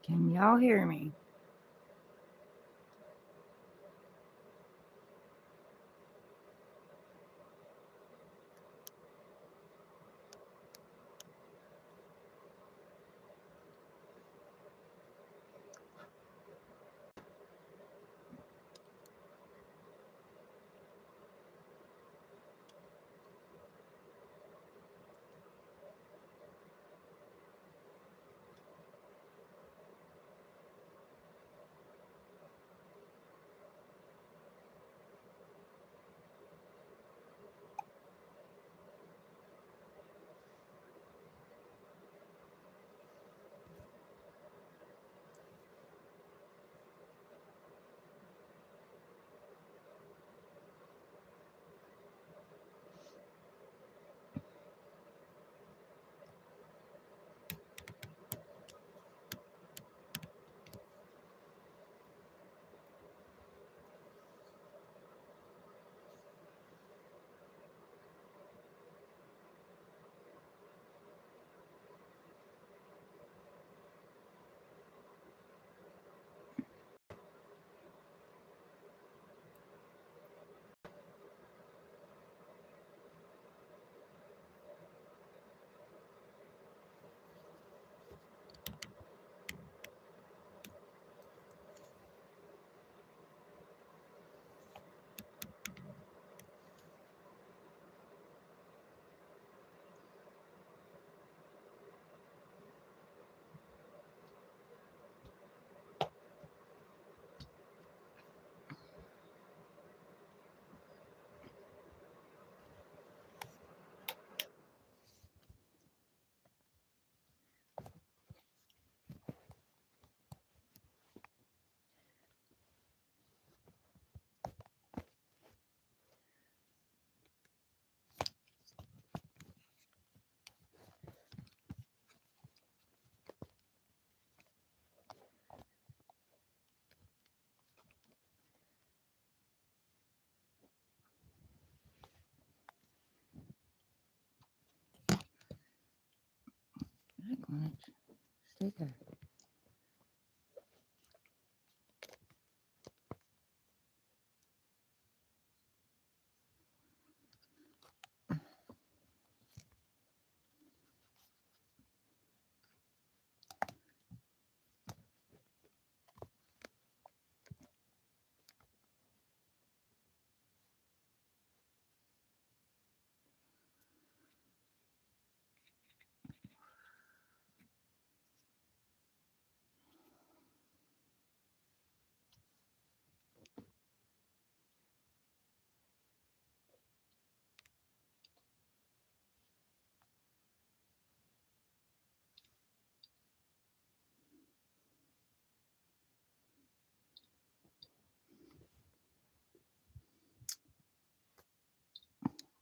Can y'all hear me? I'm going to stay there.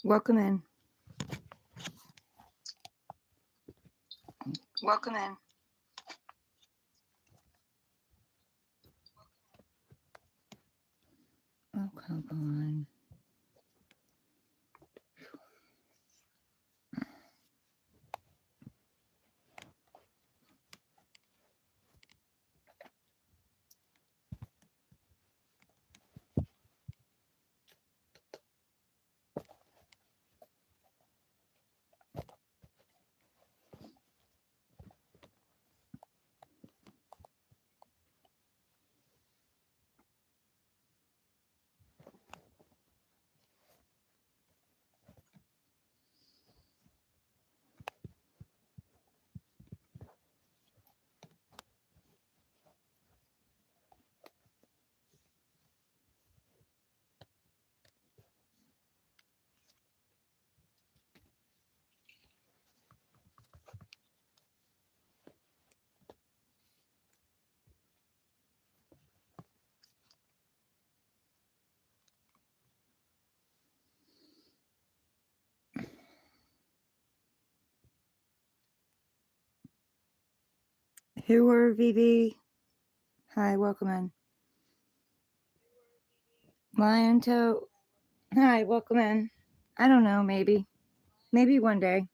Welcome in. Welcome in. Oh, come on. Who are VV? Hi, welcome in. Lion Toe. Hi, welcome in. I don't know, maybe. Maybe one day.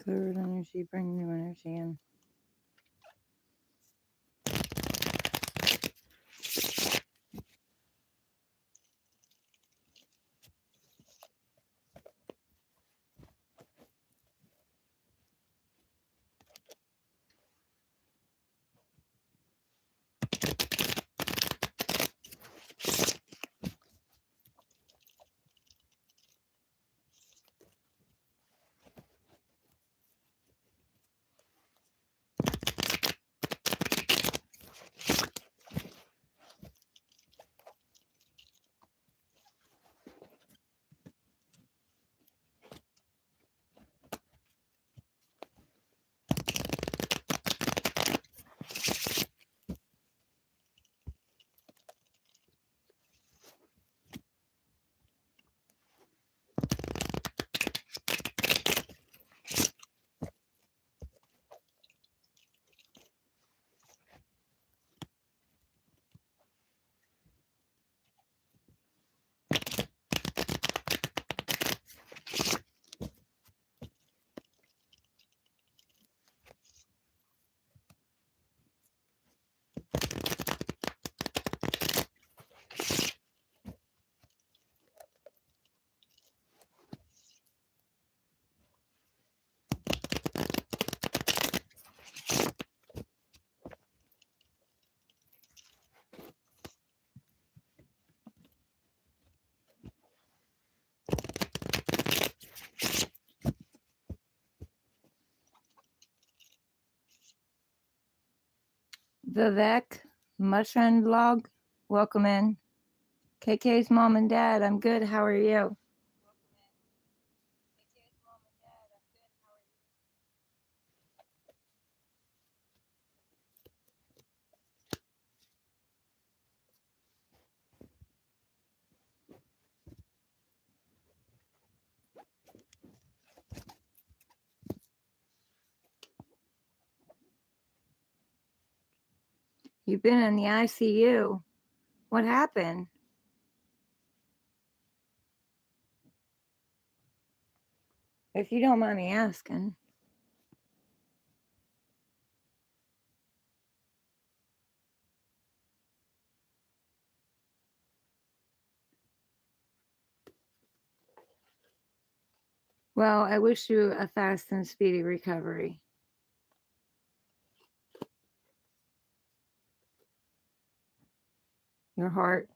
Clear energy, bring new energy in. Vivek, Mushroom Blog, welcome in. KK's mom and dad, I'm good. How are you? You've been in the ICU. What happened? If you don't mind me asking. Well, I wish you a fast and speedy recovery. Your heart.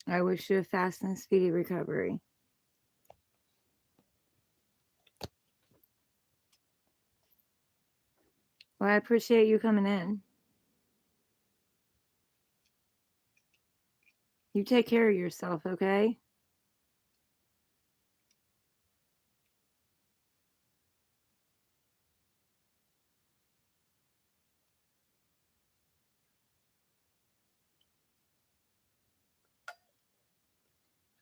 I wish you a fast and speedy recovery. Well, I appreciate you coming in. You take care of yourself, okay?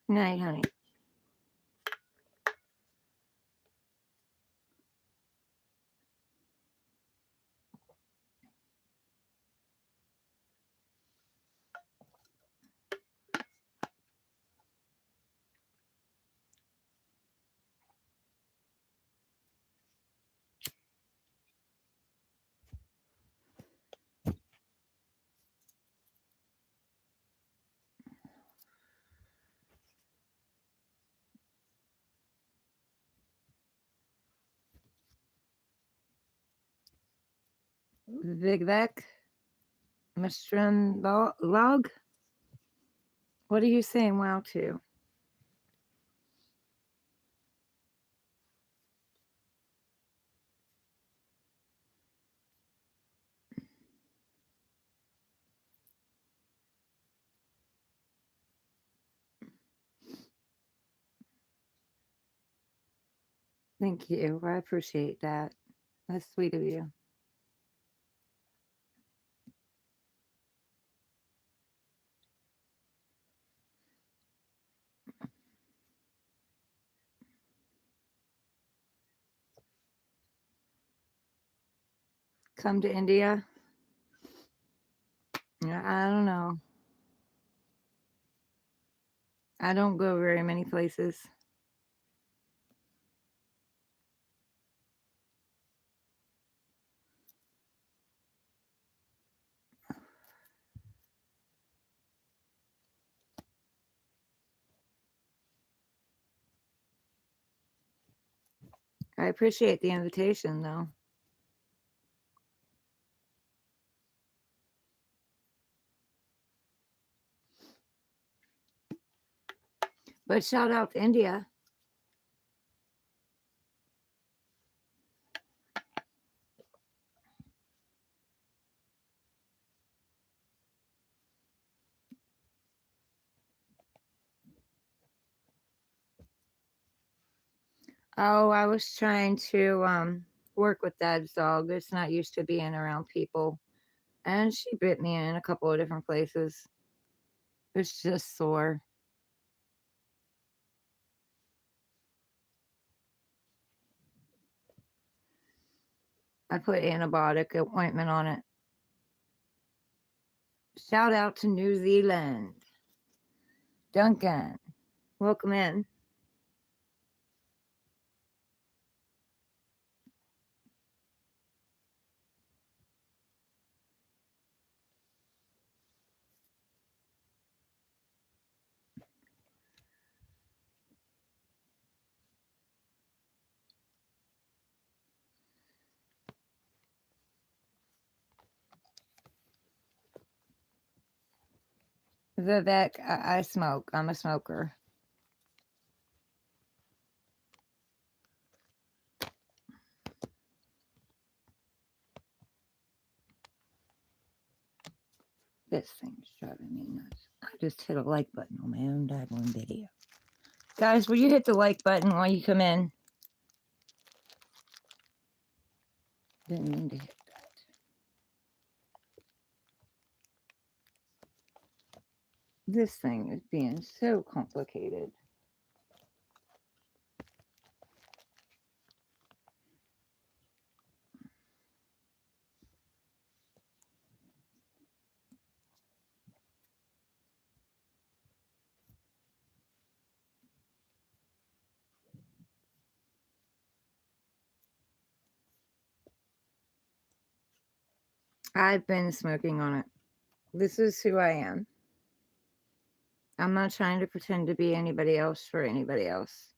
Night, honey. Vivek, Mushroom Log. What are you saying wow to? Thank you. I appreciate that. That's sweet of you. Come to India? I don't know. I don't go very many places. I appreciate the invitation, though. But shout out to India. Oh, I was trying to work with Dad's dog. It's not used to being around people. And she bit me in a couple of different places. It's just sore. I put antibiotic ointment on it. Shout out to New Zealand. Duncan, welcome in. Vivek, I smoke. I'm a smoker. This thing's driving me nuts. I just hit a like button on my own daggone video. Guys, will you hit the like button while you come in? Didn't mean to hit that. This thing is being so complicated. I've been smoking on it. This is who I am. I'm not trying to pretend to be anybody else for anybody else.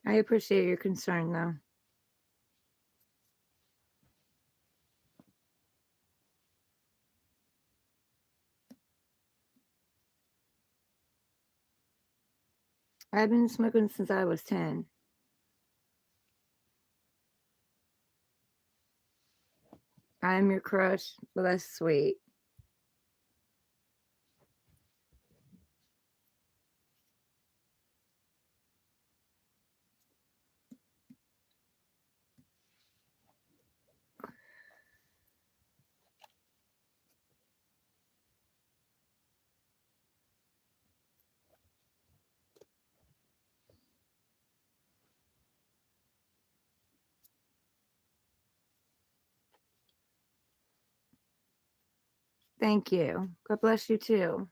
I appreciate your concern, though. I've been smoking since I was 10. I'm your crush, but that's sweet. Thank you. God bless you too.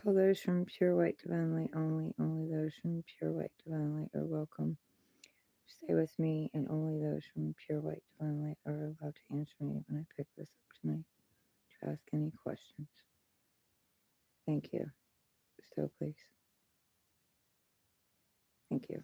Call those from Pure White Divine Light only. Only those from Pure White Divine Light are welcome. Stay with me, and only those from Pure White Divine Light are allowed to answer me when I pick this up tonight to ask any questions. Thank you. Still, please. Thank you.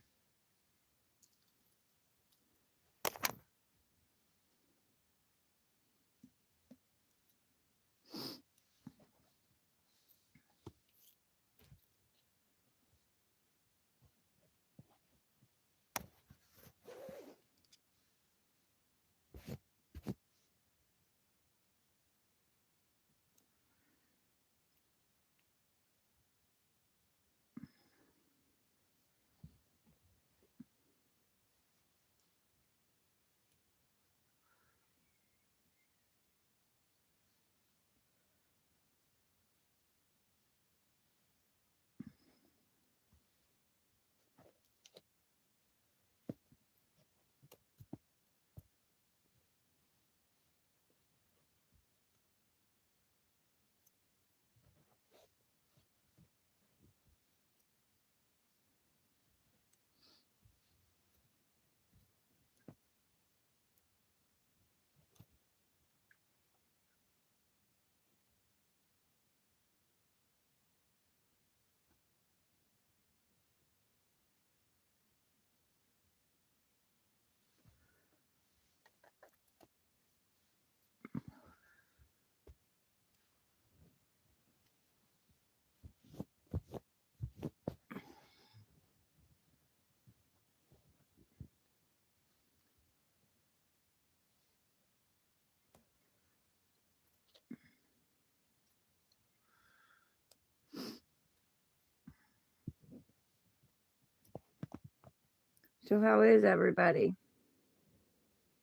So how is everybody?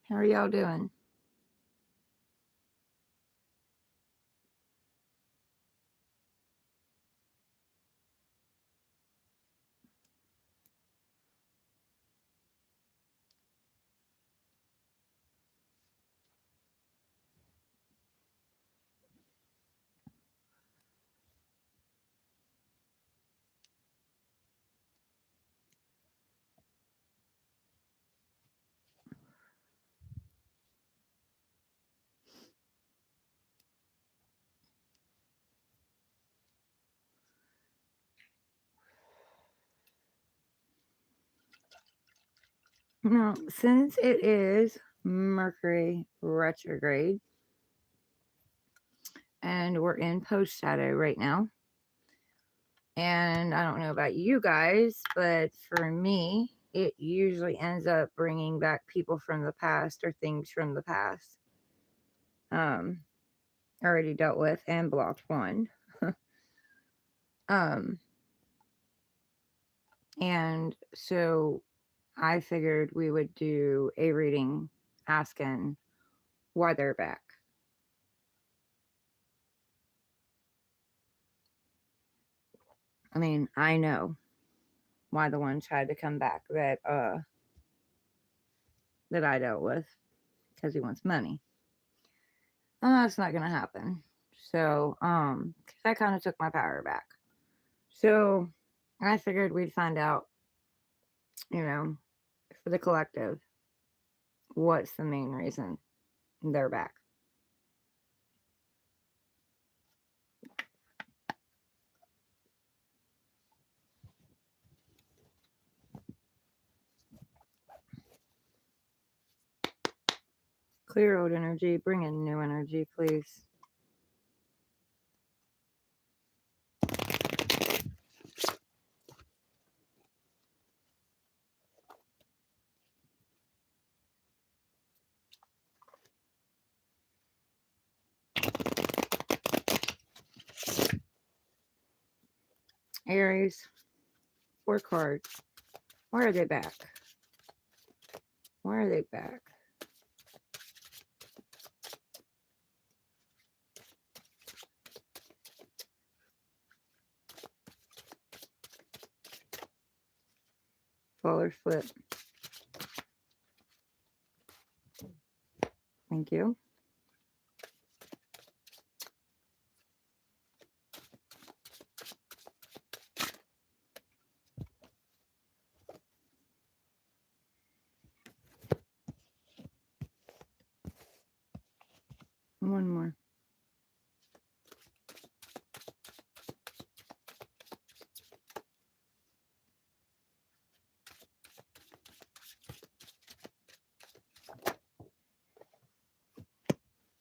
How are y'all doing? Now, since it is Mercury retrograde and we're in post shadow right now, and I don't know about you guys, but for me, it usually ends up bringing back people from the past or things from the past. Already dealt with and blocked one. um, and so I figured we would do a reading asking why they're back. I mean, I know why the one tried to come back that I dealt with, because he wants money. And that's not gonna happen. So, 'cause I kind of took my power back. So I figured we'd find out, for the collective, what's the main reason they're back. Clear old energy, bring in new energy, please. Aries, 4 cards. Why are they back? Why are they back? Faller's flip. Thank you. One more.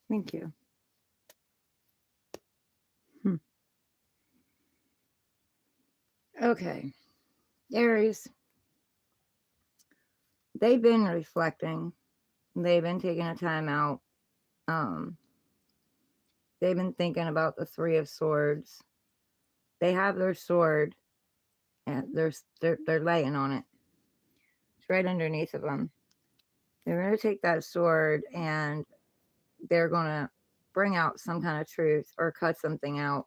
Thank you. Okay. Aries, they've been reflecting. They've been taking a time out. They've been thinking about the 3 of Swords. They have their sword and they're laying on it. It's right underneath of them. They're going to take that sword and they're going to bring out some kind of truth or cut something out.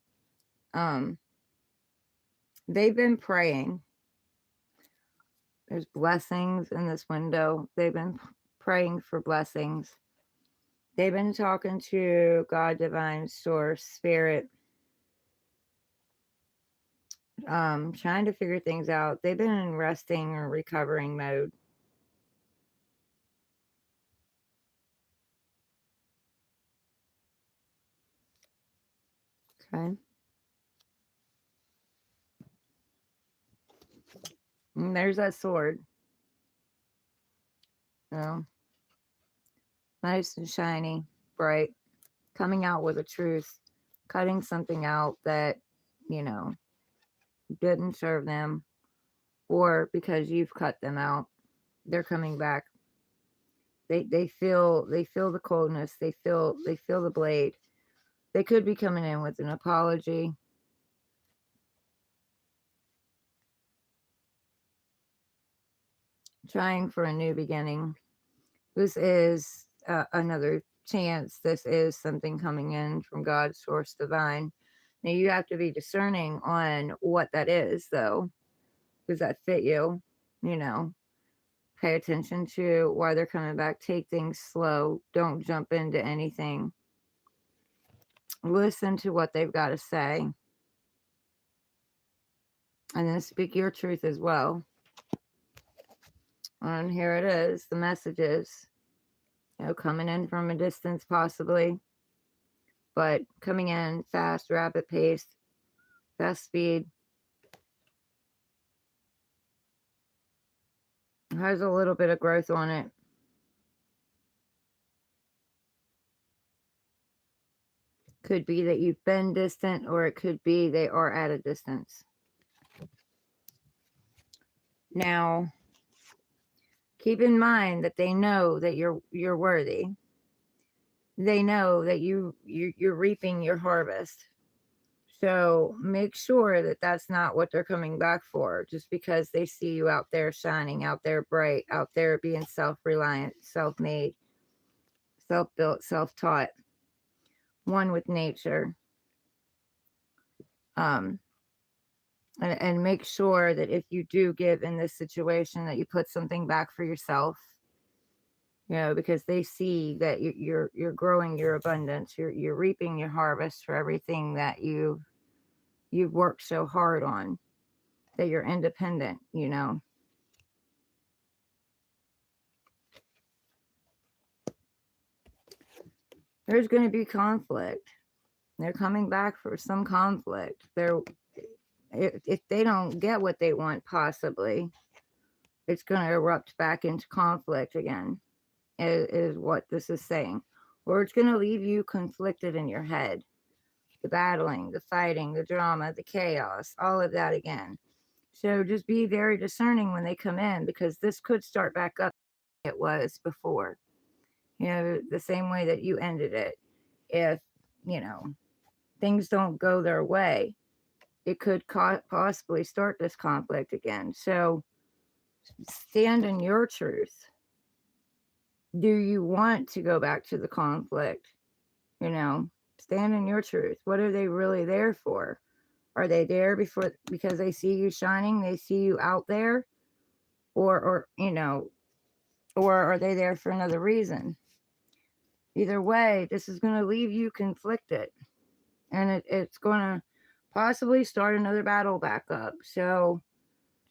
They've been praying. There's blessings in this window. They've been praying for blessings. They've been talking to God, divine source, spirit, trying to figure things out. They've been in resting or recovering mode. Okay. And there's that sword. Nice and shiny, bright, coming out with a truth, cutting something out that, didn't serve them, or because you've cut them out, they're coming back. They feel the coldness, they feel the blade. They could be coming in with an apology. trying for a new beginning. This is another chance. This is something coming in from God's source divine. Now you have to be discerning on what that is, though. Does that fit you? You know, pay attention to why they're coming back. Take things slow. Don't jump into anything. Listen to what they've got to say. And then speak your truth as well. And here it is, the messages. You know, coming in from a distance possibly, but coming in fast, rapid pace, fast speed. It has a little bit of growth on it. Could be that you've been distant, or it could be they are at a distance. Now, keep in mind that they know that you're worthy. They know that you're reaping your harvest. So make sure that that's not what they're coming back for, just because they see you out there shining, out there bright, out there being self-reliant, self-made, self-built, self-taught, one with nature. And make sure that if you do give in this situation, that you put something back for yourself, you know, because they see that you're growing your abundance, you're reaping your harvest for everything that you've worked so hard on, that you're independent, you know. There's going to be conflict. They're coming back for some conflict. If they don't get what they want, possibly, it's going to erupt back into conflict again, is what this is saying. Or it's going to leave you conflicted in your head. The battling, the fighting, the drama, the chaos, all of that again. So just be very discerning when they come in, because this could start back up like it was before. You know, the same way that you ended it. If, you know, things don't go their way, it could possibly start this conflict again. So stand in your truth. Do you want to go back to the conflict? You know, stand in your truth. What are they really there for? Are they there because they see you shining, they see you out there? Or you know, or are they there for another reason? Either way, this is going to leave you conflicted, and it's going to possibly start another battle back up. So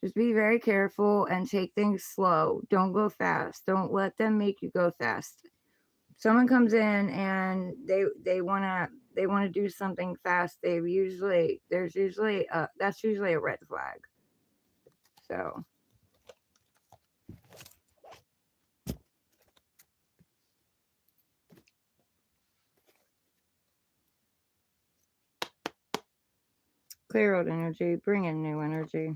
just be very careful and take things slow. Don't go fast. Don't let them make you go fast. Someone comes in and they want to do something fast. That's usually a red flag. So clear old energy, bring in new energy.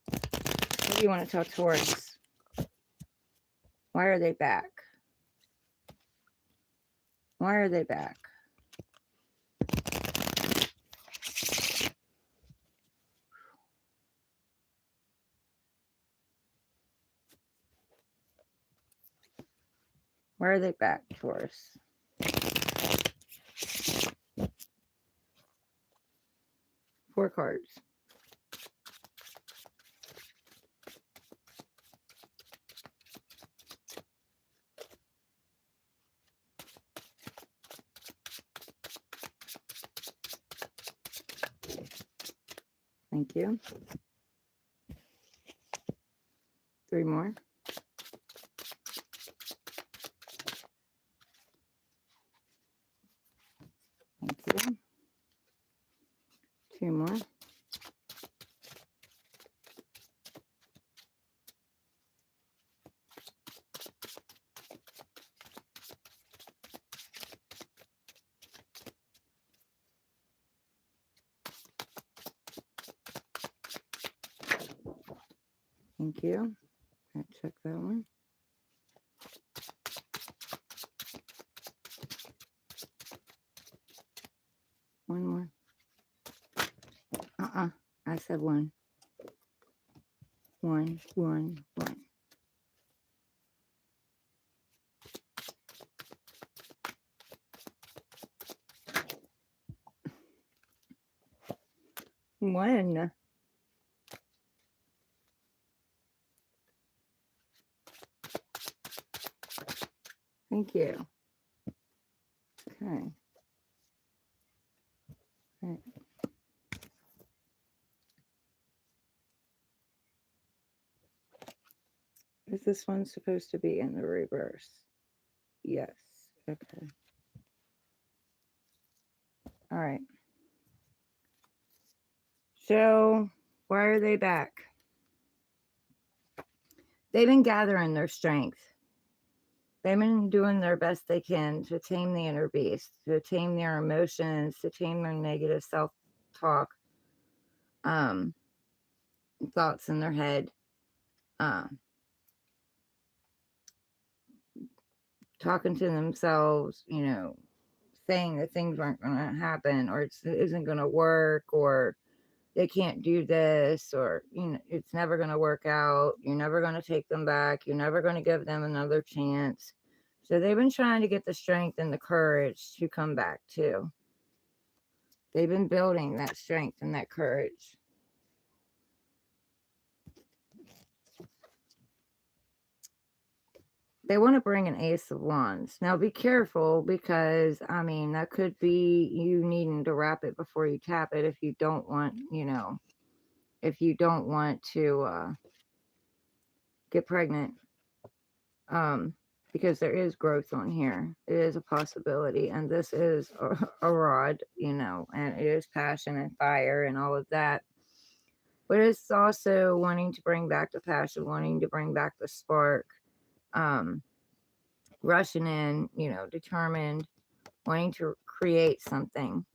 What do you want to tell Taurus? Why are they back? Why are they back? Why are they back, Taurus? 4 cards. Thank you. 3 more. Thank you. 2 more. Thank you. I'll check that one. One more. I said 1. 1, 1, 1. One. Thank you. Okay. Right. Is this one supposed to be in the reverse? Yes. Okay. All right. So, why are they back? They've been gathering their strength. They've been doing their best they can to tame the inner beast, to tame their emotions, to tame their negative self-talk, thoughts in their head, talking to themselves, saying that things aren't going to happen, or it isn't going to work, or they can't do this, or it's never going to work out, you're never going to take them back, you're never going to give them another chance. So they've been trying to get the strength and the courage to come back too. They've been building that strength and that courage. They want to bring an Ace of Wands. Now be careful, because that could be you needing to wrap it before you tap it if you don't want, if you don't want to get pregnant. Because there is growth on here. It is a possibility. And this is a rod, and it is passion and fire and all of that. But it's also wanting to bring back the passion, wanting to bring back the spark, rushing in, determined, wanting to create something.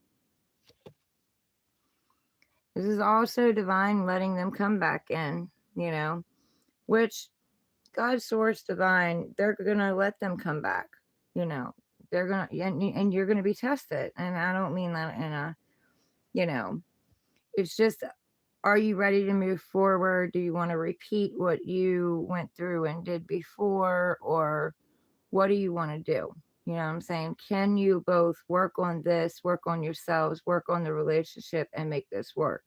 This is also divine letting them come back in, which God, source, divine, they're going to let them come back, they're going to, and you're going to be tested. And I don't mean that in a, it's just, are you ready to move forward? Do you want to repeat what you went through and did before? Or what do you want to do? You know what I'm saying? Can you both work on this, work on yourselves, work on the relationship, and make this work?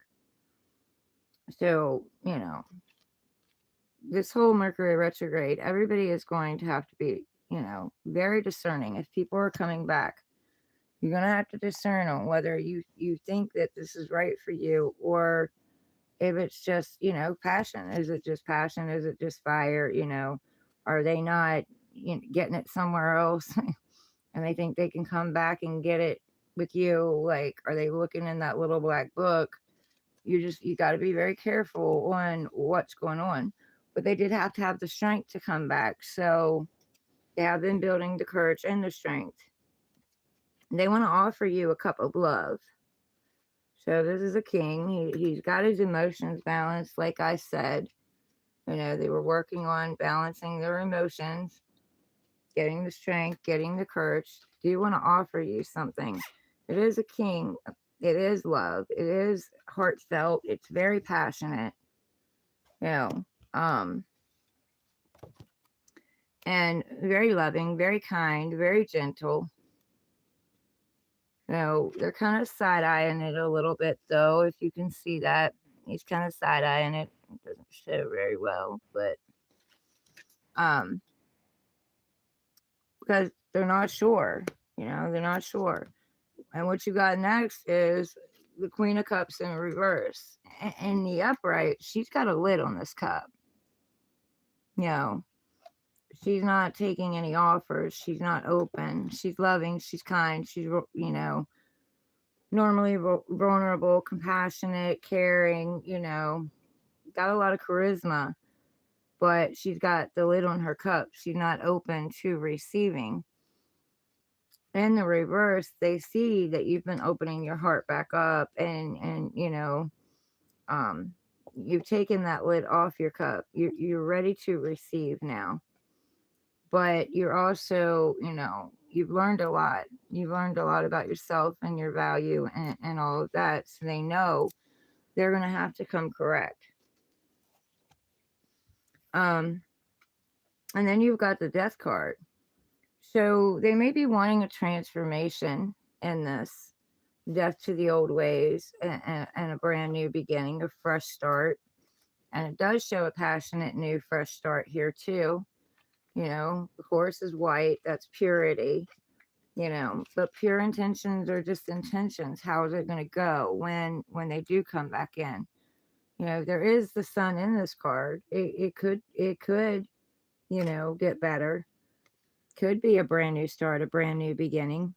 So, this whole Mercury retrograde, everybody is going to have to be, very discerning. If people are coming back, you're going to have to discern on whether you think that this is right for you, or if it's just, passion. Is it just passion? Is it just fire? Are they not getting it somewhere else and they think they can come back and get it with you? Like, are they looking in that little black book? You got to be very careful on what's going on. But they did have to have the strength to come back. So they have been building the courage and the strength. They want to offer you a cup of love. So this is a king. He's got his emotions balanced, like I said. They were working on balancing their emotions, getting the strength, getting the courage. Do you want to offer you something? It is a king. It is love. It is heartfelt. It's very passionate. And very loving, very kind, very gentle. They're kind of side-eyeing it a little bit, though, if you can see that. He's kind of side-eyeing it. It doesn't show very well, but because they're not sure, they're not sure. And what you got next is the Queen of Cups in reverse. In the upright, she's got a lid on this cup. She's not taking any offers. She's not open. She's loving. She's kind. She's, normally vulnerable, compassionate, caring, got a lot of charisma, but she's got the lid on her cup. She's not open to receiving. In the reverse, they see that you've been opening your heart back up, and you've taken that lid off your cup. You're ready to receive now. But you're also, you've learned a lot. You've learned a lot about yourself and your value and all of that. So they know they're going to have to come correct. And then you've got the Death card. So they may be wanting a transformation in this, death to the old ways, and a brand new beginning, a fresh start. And it does show a passionate new fresh start here too. The horse is white, that's purity. But pure intentions are just intentions. How is it going to go when they do come back in? There is the sun in this card. It could get better. Could be a brand new start, a brand new beginning.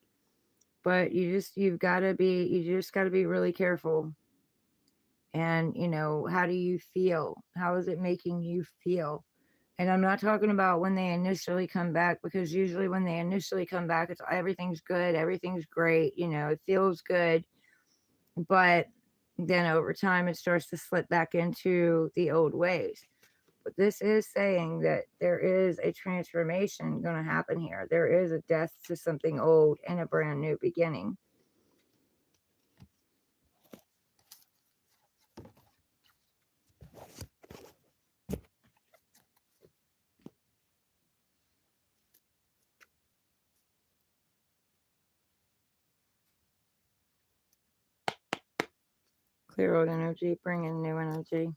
But you just got to be really careful. And how do you feel? How is it making you feel? And I'm not talking about when they initially come back, because usually when they initially come back, it's everything's good, everything's great, it feels good. But then over time, it starts to slip back into the old ways. But this is saying that there is a transformation going to happen here. There is a death to something old and a brand new beginning. Clear old energy, bring in new energy.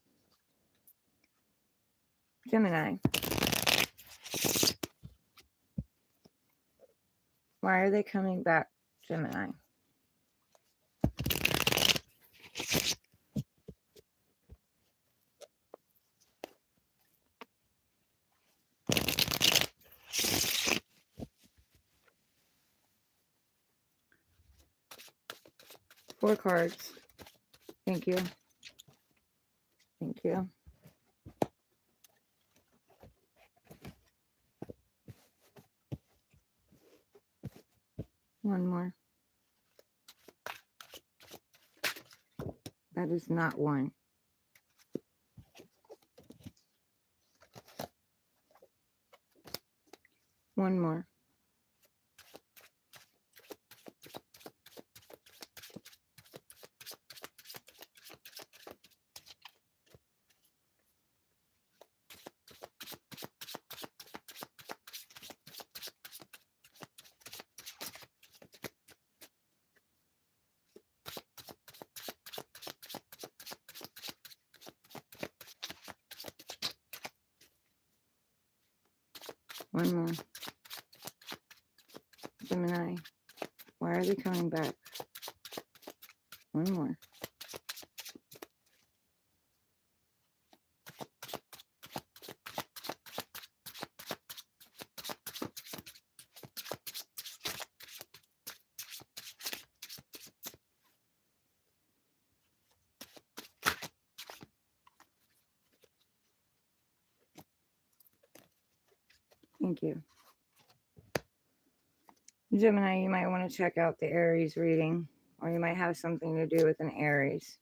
Gemini. Why are they coming back, Gemini? Four cards. Thank you. Thank you. One more. That is not one. One more. One more. Gemini. Why are they coming back? One more. Thank you. Gemini, you might want to check out the Aries reading, or you might have something to do with an Aries.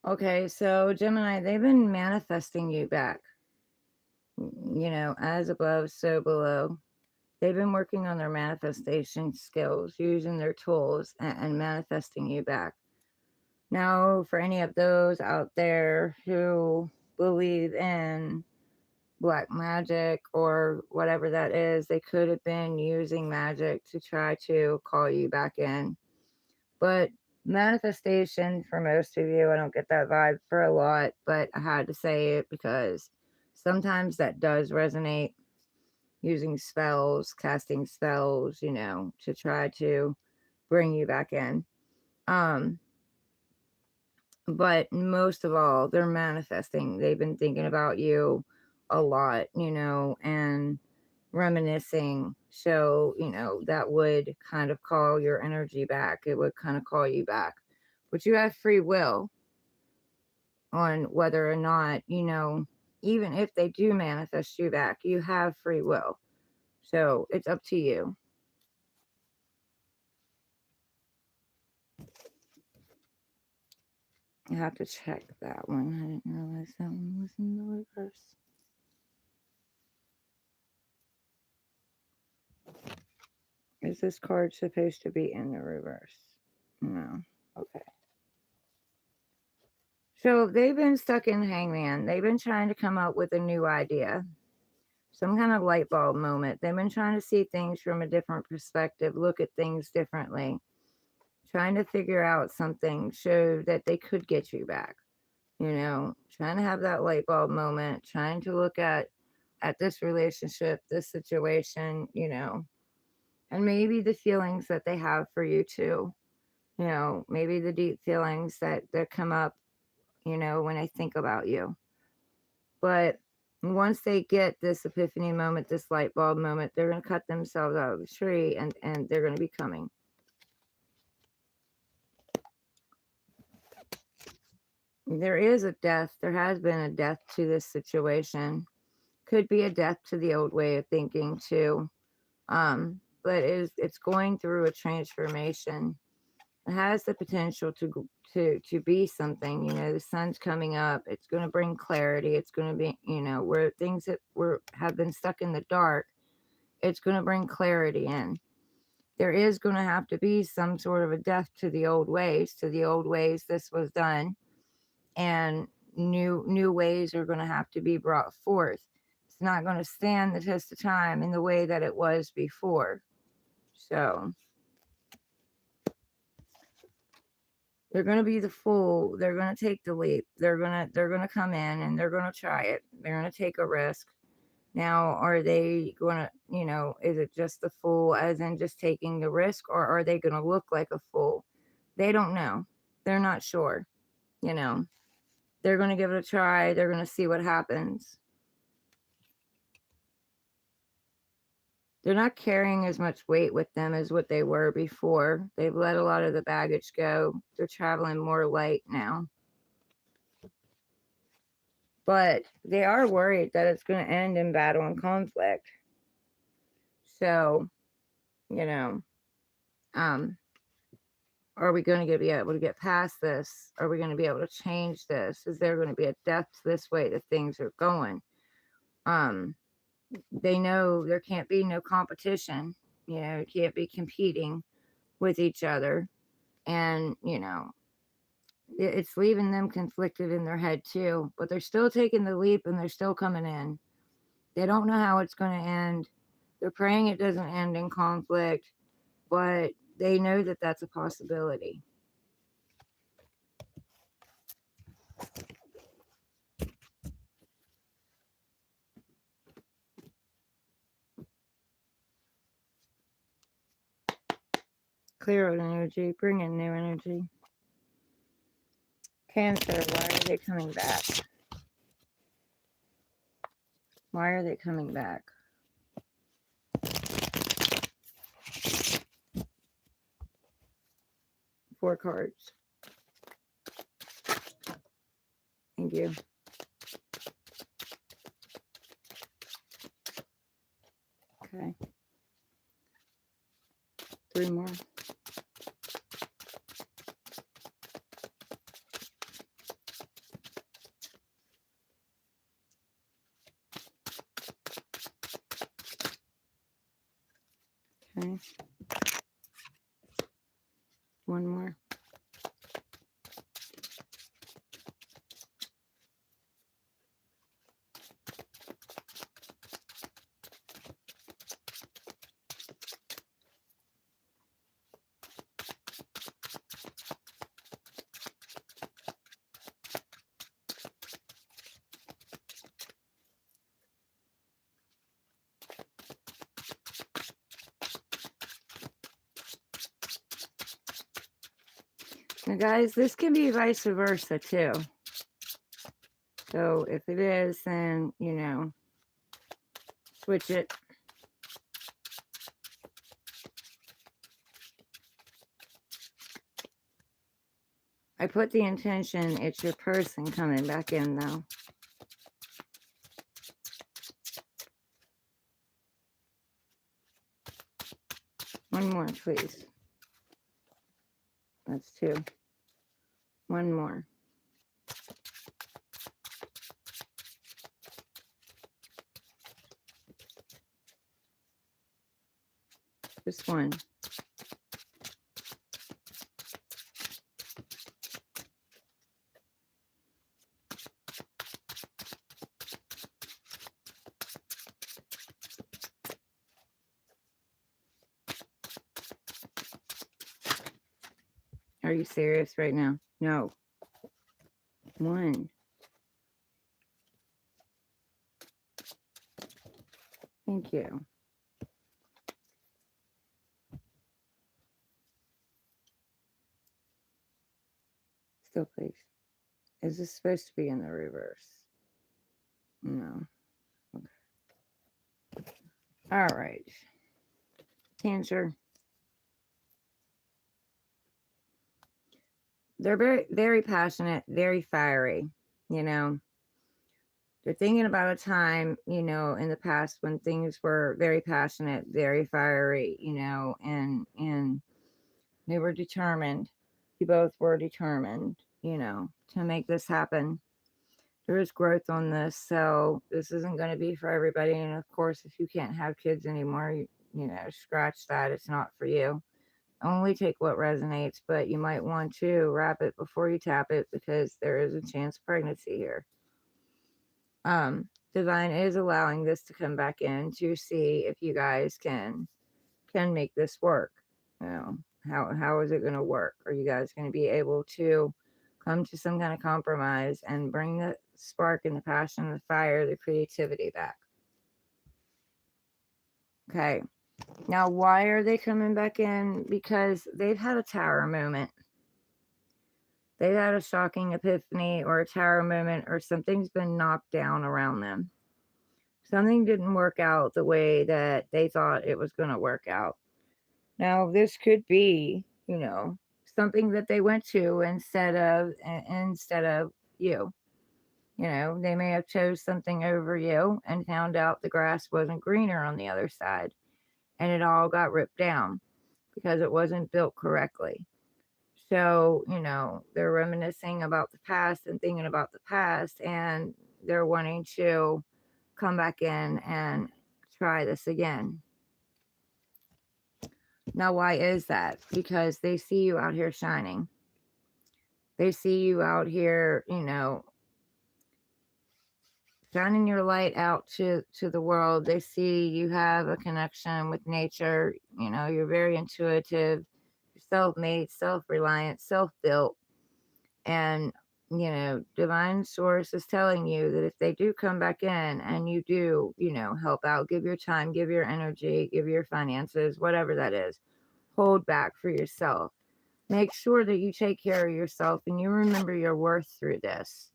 Okay, so Gemini, they've been manifesting you back. As above, so below. They've been working on their manifestation skills, using their tools and manifesting you back. Now, for any of those out there who believe in black magic or whatever that is, they could have been using magic to try to call you back in. But manifestation, for most of you, I don't get that vibe for a lot, but I had to say it because sometimes that does resonate. Using spells, casting spells, to try to bring you back in. But most of all, they're manifesting. They've been thinking about you a lot, and reminiscing. So, that would kind of call your energy back. It would kind of call you back. But you have free will on whether or not, even if they do manifest you back, you have free will. So it's up to you. I have to check that one. I didn't realize that one was in the reverse. Is this card supposed to be in the reverse? No. Okay. So they've been stuck in Hangman. They've been trying to come up with a new idea, some kind of light bulb moment. They've been trying to see things from a different perspective, look at things differently, trying to figure out something so that they could get you back. Trying to have that light bulb moment, trying to look at this relationship, this situation, and maybe the feelings that they have for you too. Maybe the deep feelings that come up, when I think about you. But once they get this epiphany moment, this light bulb moment, they're going to cut themselves out of the tree and they're going to be coming. There is a death. There has been a death to this situation. Could be a death to the old way of thinking too. But it's going through a transformation. It has the potential to be something. The sun's coming up. It's going to bring clarity. It's going to be, where things that have been stuck in the dark, it's going to bring clarity in. There is going to have to be some sort of a death to the old ways. This was done, and new ways are going to have to be brought forth. It's not going to stand the test of time in the way that it was before. So they're going to be the fool. They're going to take the leap. They're going to come in and they're going to try it. They're going to take a risk. Now, are they going to, is it just the fool as in just taking the risk, or are they going to look like a fool? They don't know. They're not sure. They're going to give it a try. They're going to see what happens. They're not carrying as much weight with them as what they were before. They've let a lot of the baggage go. They're traveling more light now. But they are worried that it's going to end in battle and conflict. So, are we going to be able to get past this? Are we going to be able to change this? Is there going to be a depth this way that things are going? They know there can't be no competition. You can't be competing with each other. And, it's leaving them conflicted in their head too. But they're still taking the leap and they're still coming in. They don't know how it's going to end. They're praying it doesn't end in conflict, but they know that that's a possibility. Clear out energy, bring in new energy. Cancer, why are they coming back? Why are they coming back? Four cards. Thank you. Okay. 3 more. Okay. 1 more. Now, guys, this can be vice versa too. So if it is, then, switch it. I put the intention, it's your person coming back in though. One more, please. That's 2. 1 more. Just 1. Are you serious right now? No. 1. Thank you. Still, please. Is this supposed to be in the reverse? No. Okay. All right. Cancer. They're very, very passionate, very fiery. You know, they're thinking about a time, you know, in the past when things were very passionate, very fiery, you know, and they were determined. You both were determined, you know, to make this happen. There is growth on this, so this isn't going to be for everybody. And of course, if you can't have kids anymore, you know, scratch that. It's not for you. Only take what resonates, but you might want to wrap it before you tap it because there is a chance of pregnancy here. Divine is allowing this to come back in to see if you guys can make this work. You know, how is it going to work? Are you guys going to be able to come to some kind of compromise and bring the spark and the passion, the fire, the creativity back? Okay. Now, why are they coming back in? Because they've had a tower moment. They've had a shocking epiphany or a tower moment, or something's been knocked down around them. Something didn't work out the way that they thought it was going to work out. Now, this could be, you know, something that they went to instead of you. You know, they may have chose something over you and found out the grass wasn't greener on the other side, and it all got ripped down because it wasn't built correctly. So, you know, they're reminiscing about the past and thinking about the past, and they're wanting to come back in and try this again. Now, why is that? Because they see you out here shining. They see you out here, you know, shining your light out to the world. They see you have a connection with nature. You know, you're very intuitive, self-made, self-reliant, self-built. And, you know, divine source is telling you that if they do come back in and you do, you know, help out, give your time, give your energy, give your finances, whatever that is, hold back for yourself. Make sure that you take care of yourself and you remember your worth through this.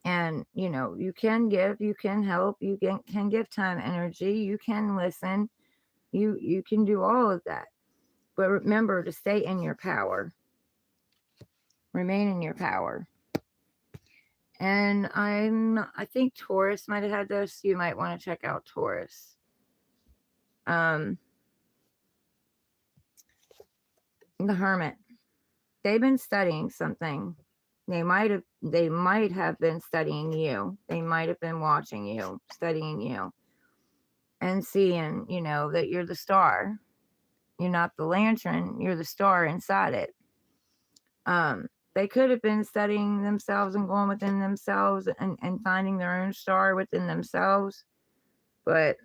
And, you know, you can give, you can help, you can give time, energy, you can listen, you can do all of that. But remember to stay in your power. Remain in your power. And I think Taurus might have had this. You might want to check out Taurus. The Hermit. They've been studying something. They might have been studying you. They might have been watching you, studying you, and seeing, you know, that you're the star. You're not the lantern, you're the star inside it. They could have been studying themselves and going within themselves and finding their own star within themselves. But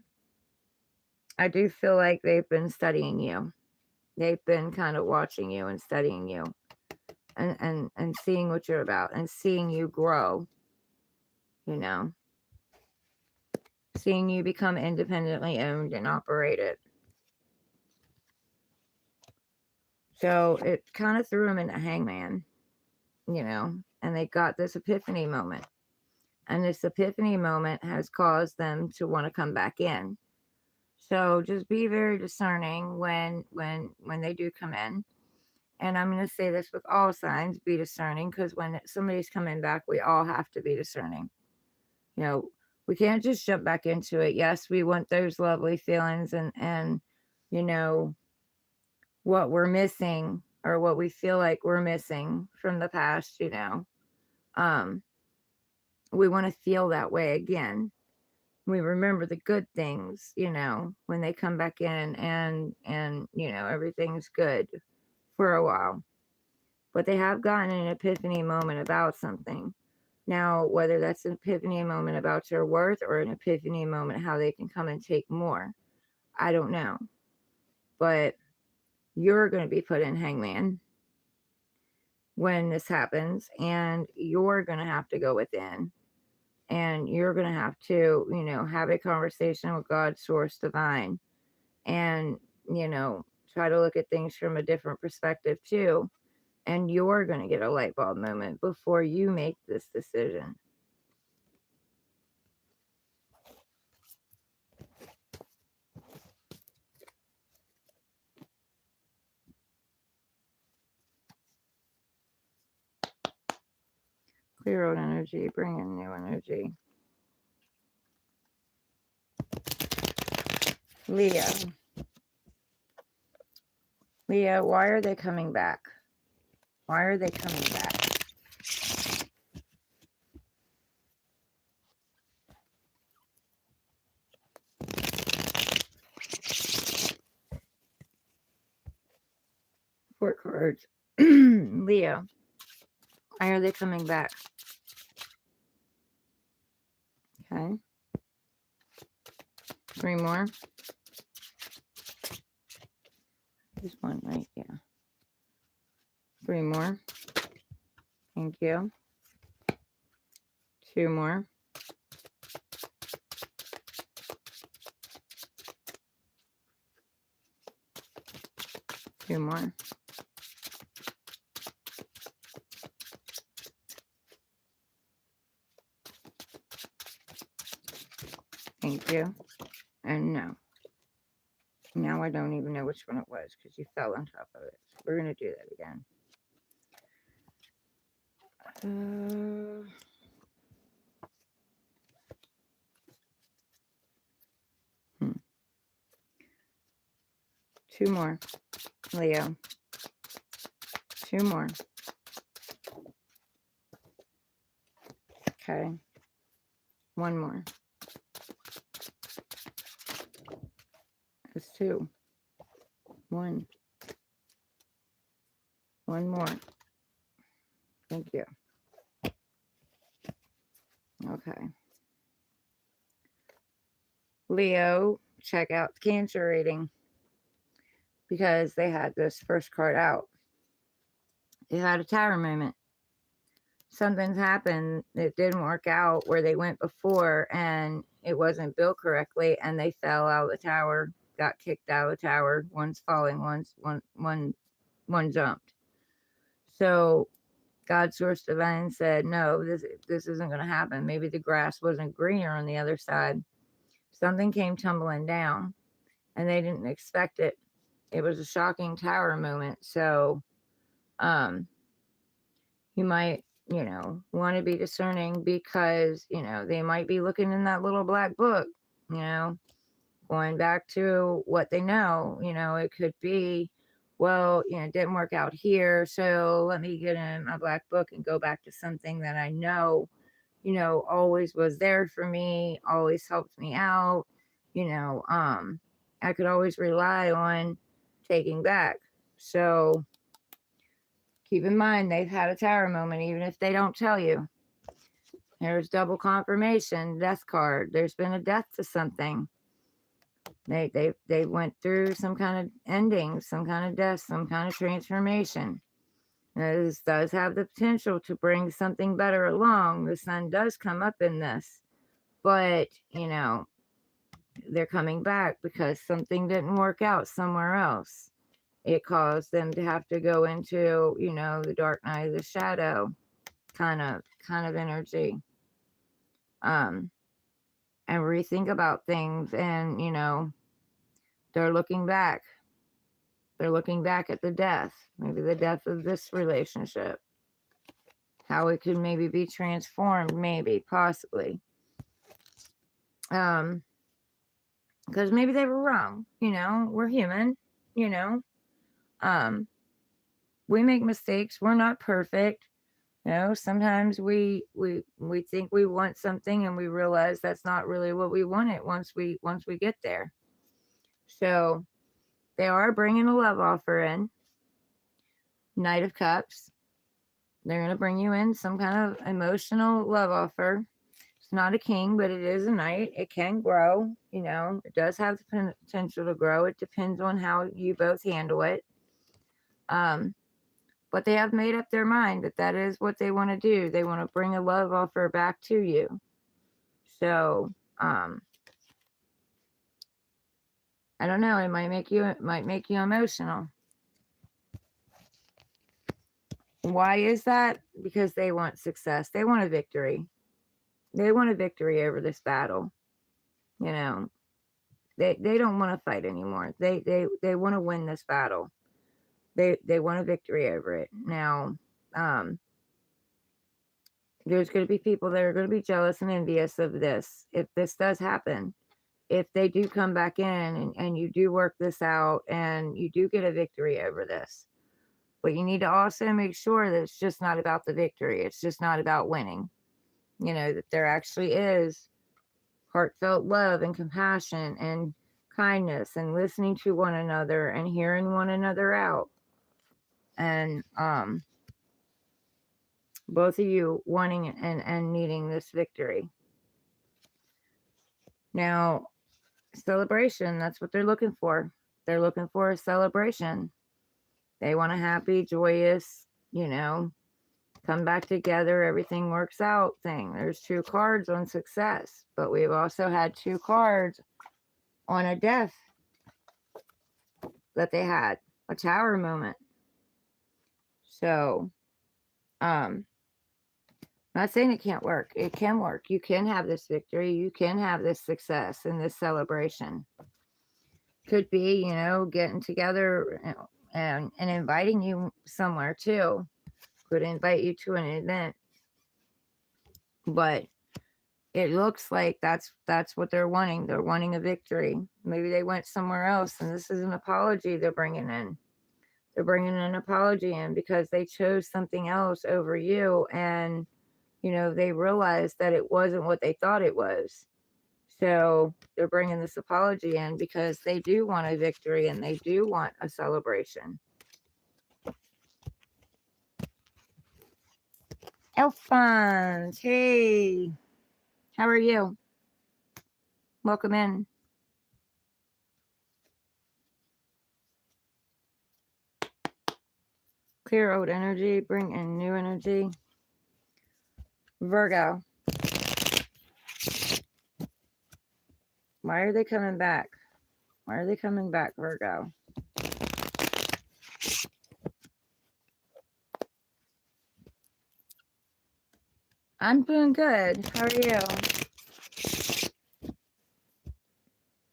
I do feel like they've been studying you. They've been kind of watching you and studying you and seeing what you're about and seeing you grow, you know, seeing you become independently owned and operated. So it kind of threw them into Hangman, you know, and they got this epiphany moment. And this epiphany moment has caused them to want to come back in. So just be very discerning when they do come in. And I'm going to say this with all signs, be discerning, because when somebody's coming back, we all have to be discerning. You know, we can't just jump back into it. Yes, we want those lovely feelings and you know, what we're missing or what we feel like we're missing from the past, you know. We want to feel that way again. We remember the good things, you know, when they come back in and you know, everything's good for a while. But they have gotten an epiphany moment about something. Now, whether that's an epiphany moment about your worth or an epiphany moment how they can come and take more, I don't know. But you're going to be put in Hangman. when this happens, and you're going to have to go within, and you're going to have to, have a conversation with God, source divine, and, try to look at things from a different perspective too. And you're going to get a light bulb moment before you make this decision. Clear old energy, bring in new energy. Leo. Leo, why are they coming back? Why are they coming back? Four cards. Leo, why are they coming back? Okay. 3 more. There's one, right? Yeah. 3 more. Thank you. 2 more. 2 more. Thank you. And no. Now I don't even know which one it was because you fell on top of it. So we're going to do that again. 2 more. Leo. 2 more. Okay. 1 more. It's 2. 1. 1 more. Thank you. Okay. Leo, check out the Cancer reading because they had this first card out. They had a tower moment. Something's happened. It didn't work out where they went before, and it wasn't built correctly, and they fell out of the tower, got kicked out of the tower. One's falling, one jumped. So God, source divine, said, no, this isn't going to happen. Maybe the grass wasn't greener on the other side. Something came tumbling down, and they didn't expect it. It was a shocking tower moment. So you might, want to be discerning because, they might be looking in that little black book, going back to what they know. It could be, well, it didn't work out here, so let me get in my black book and go back to something that I know, always was there for me, always helped me out. I could always rely on taking back. So keep in mind, they've had a tower moment, even if they don't tell you. There's double confirmation, death card. There's been a death to something. They went through some kind of ending, some kind of death, some kind of transformation. This does have the potential to bring something better along. The sun does come up in this, but they're coming back because something didn't work out somewhere else. It caused them to have to go into, the dark night of the shadow kind of energy. And rethink about things, and they're looking back. They're looking back at the death, maybe the death of this relationship, how it could maybe be transformed, maybe, possibly. Because maybe they were wrong, we're human, we make mistakes, we're not perfect. Sometimes we think we want something and we realize that's not really what we wanted once we get there. So they are bringing a love offer in. Knight of Cups. They're going to bring you in some kind of emotional love offer. It's not a king, but it is a knight. It can grow. It does have the potential to grow. It depends on how you both handle it. But they have made up their mind that that is what they want to do. They want to bring a love offer back to you. So, I don't know. It might make you emotional. Why is that? Because they want success. They want a victory. They want a victory over this battle. You know, they don't want to fight anymore. They want to win this battle. They want a victory over it. Now, there's going to be people that are going to be jealous and envious of this if this does happen. If they do come back in and you do work this out and you do get a victory over this. But you need to also make sure that it's just not about the victory. It's just not about winning. You know, that there actually is heartfelt love and compassion and kindness and listening to one another and hearing one another out. And both of you wanting and needing this victory. Now, celebration, that's what they're looking for. They're looking for a celebration. They want a happy, joyous, you know, come back together, everything works out thing. There's 2 cards on success, but we've also had 2 cards on a death that they had, a tower moment. So, not saying it can't work. It can work. You can have this victory. You can have this success and this celebration. Could be, you know, getting together and inviting you somewhere too. Could invite you to an event. But it looks like that's what they're wanting. They're wanting a victory. Maybe they went somewhere else and this is an apology they're bringing in. They're bringing an apology in because they chose something else over you, and you know, they realized that it wasn't what they thought it was. So they're bringing this apology in because they do want a victory and they do want a celebration. Elfons, hey, how are you? Welcome in. Clear old energy, bring in new energy. Virgo. Why are they coming back? Why are they coming back, Virgo? I'm doing good. How are you?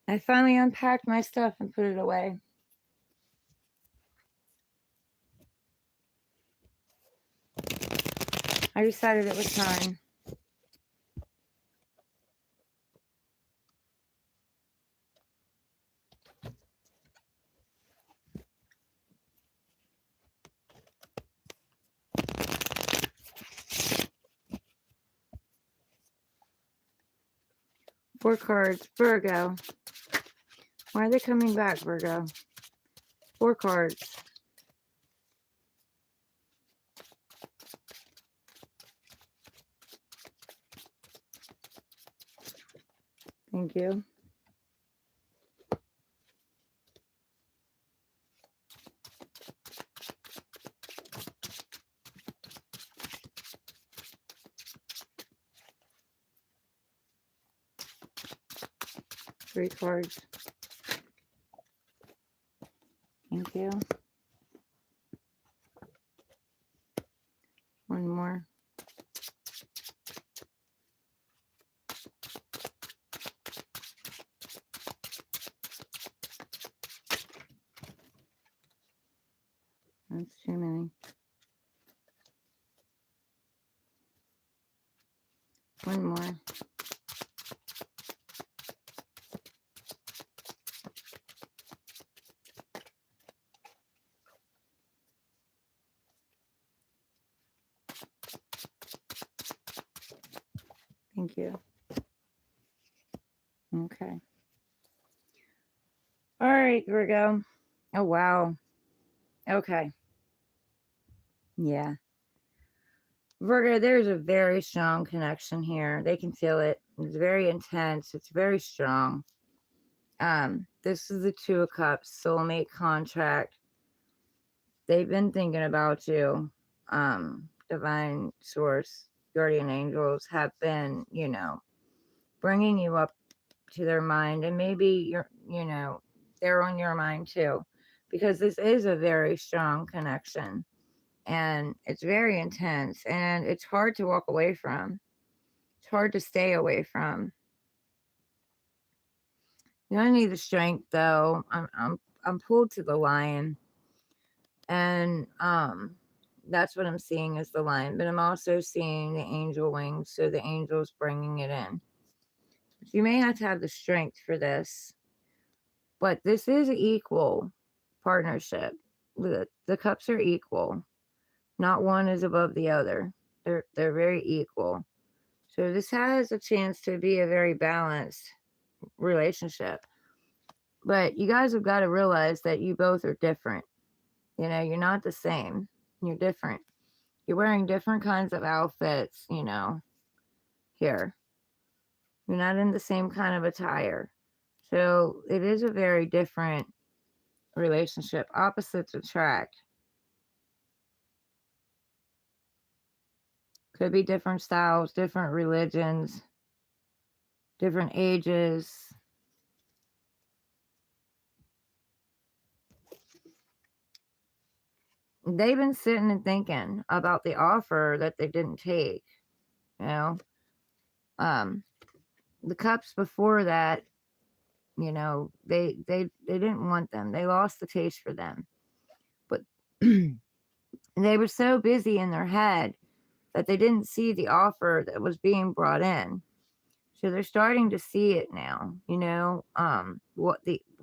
I finally unpacked my stuff and put it away. I decided it was time. Four cards. Virgo. Why are they coming back, Virgo? 4 cards. Thank you. Three cards. Thank you. One more. That's too many. One more. Thank you. Okay. All right, Virgo. Oh, wow. Okay. Yeah. Virgo, there's a very strong connection here. They can feel it. It's very intense. It's very strong. This is the 2 of Cups, soulmate contract. They've been thinking about you. Divine source, guardian angels have been, bringing you up to their mind, and maybe they're on your mind too, because this is a very strong connection, and it's very intense, and it's hard to walk away from. It's hard to stay away from. You don't need the strength though. I'm pulled to the lion, and that's what I'm seeing is the lion, but I'm also seeing the angel wings, so the angel's bringing it in. You may have to have the strength for this, but this is an equal partnership. The cups are equal. Not one is above the other. They're very equal. So this has a chance to be a very balanced relationship. But you guys have got to realize that you both are different. You're not the same. You're different. You're wearing different kinds of outfits, here. You're not in the same kind of attire. So it is a very different relationship. Opposites attract. Could be different styles, different religions, different ages. They've been sitting and thinking about the offer that they didn't take. You know, the cups before that, they didn't want them. They lost the taste for them. But they were so busy in their head that they didn't see the offer that was being brought in. So they're starting to see it now,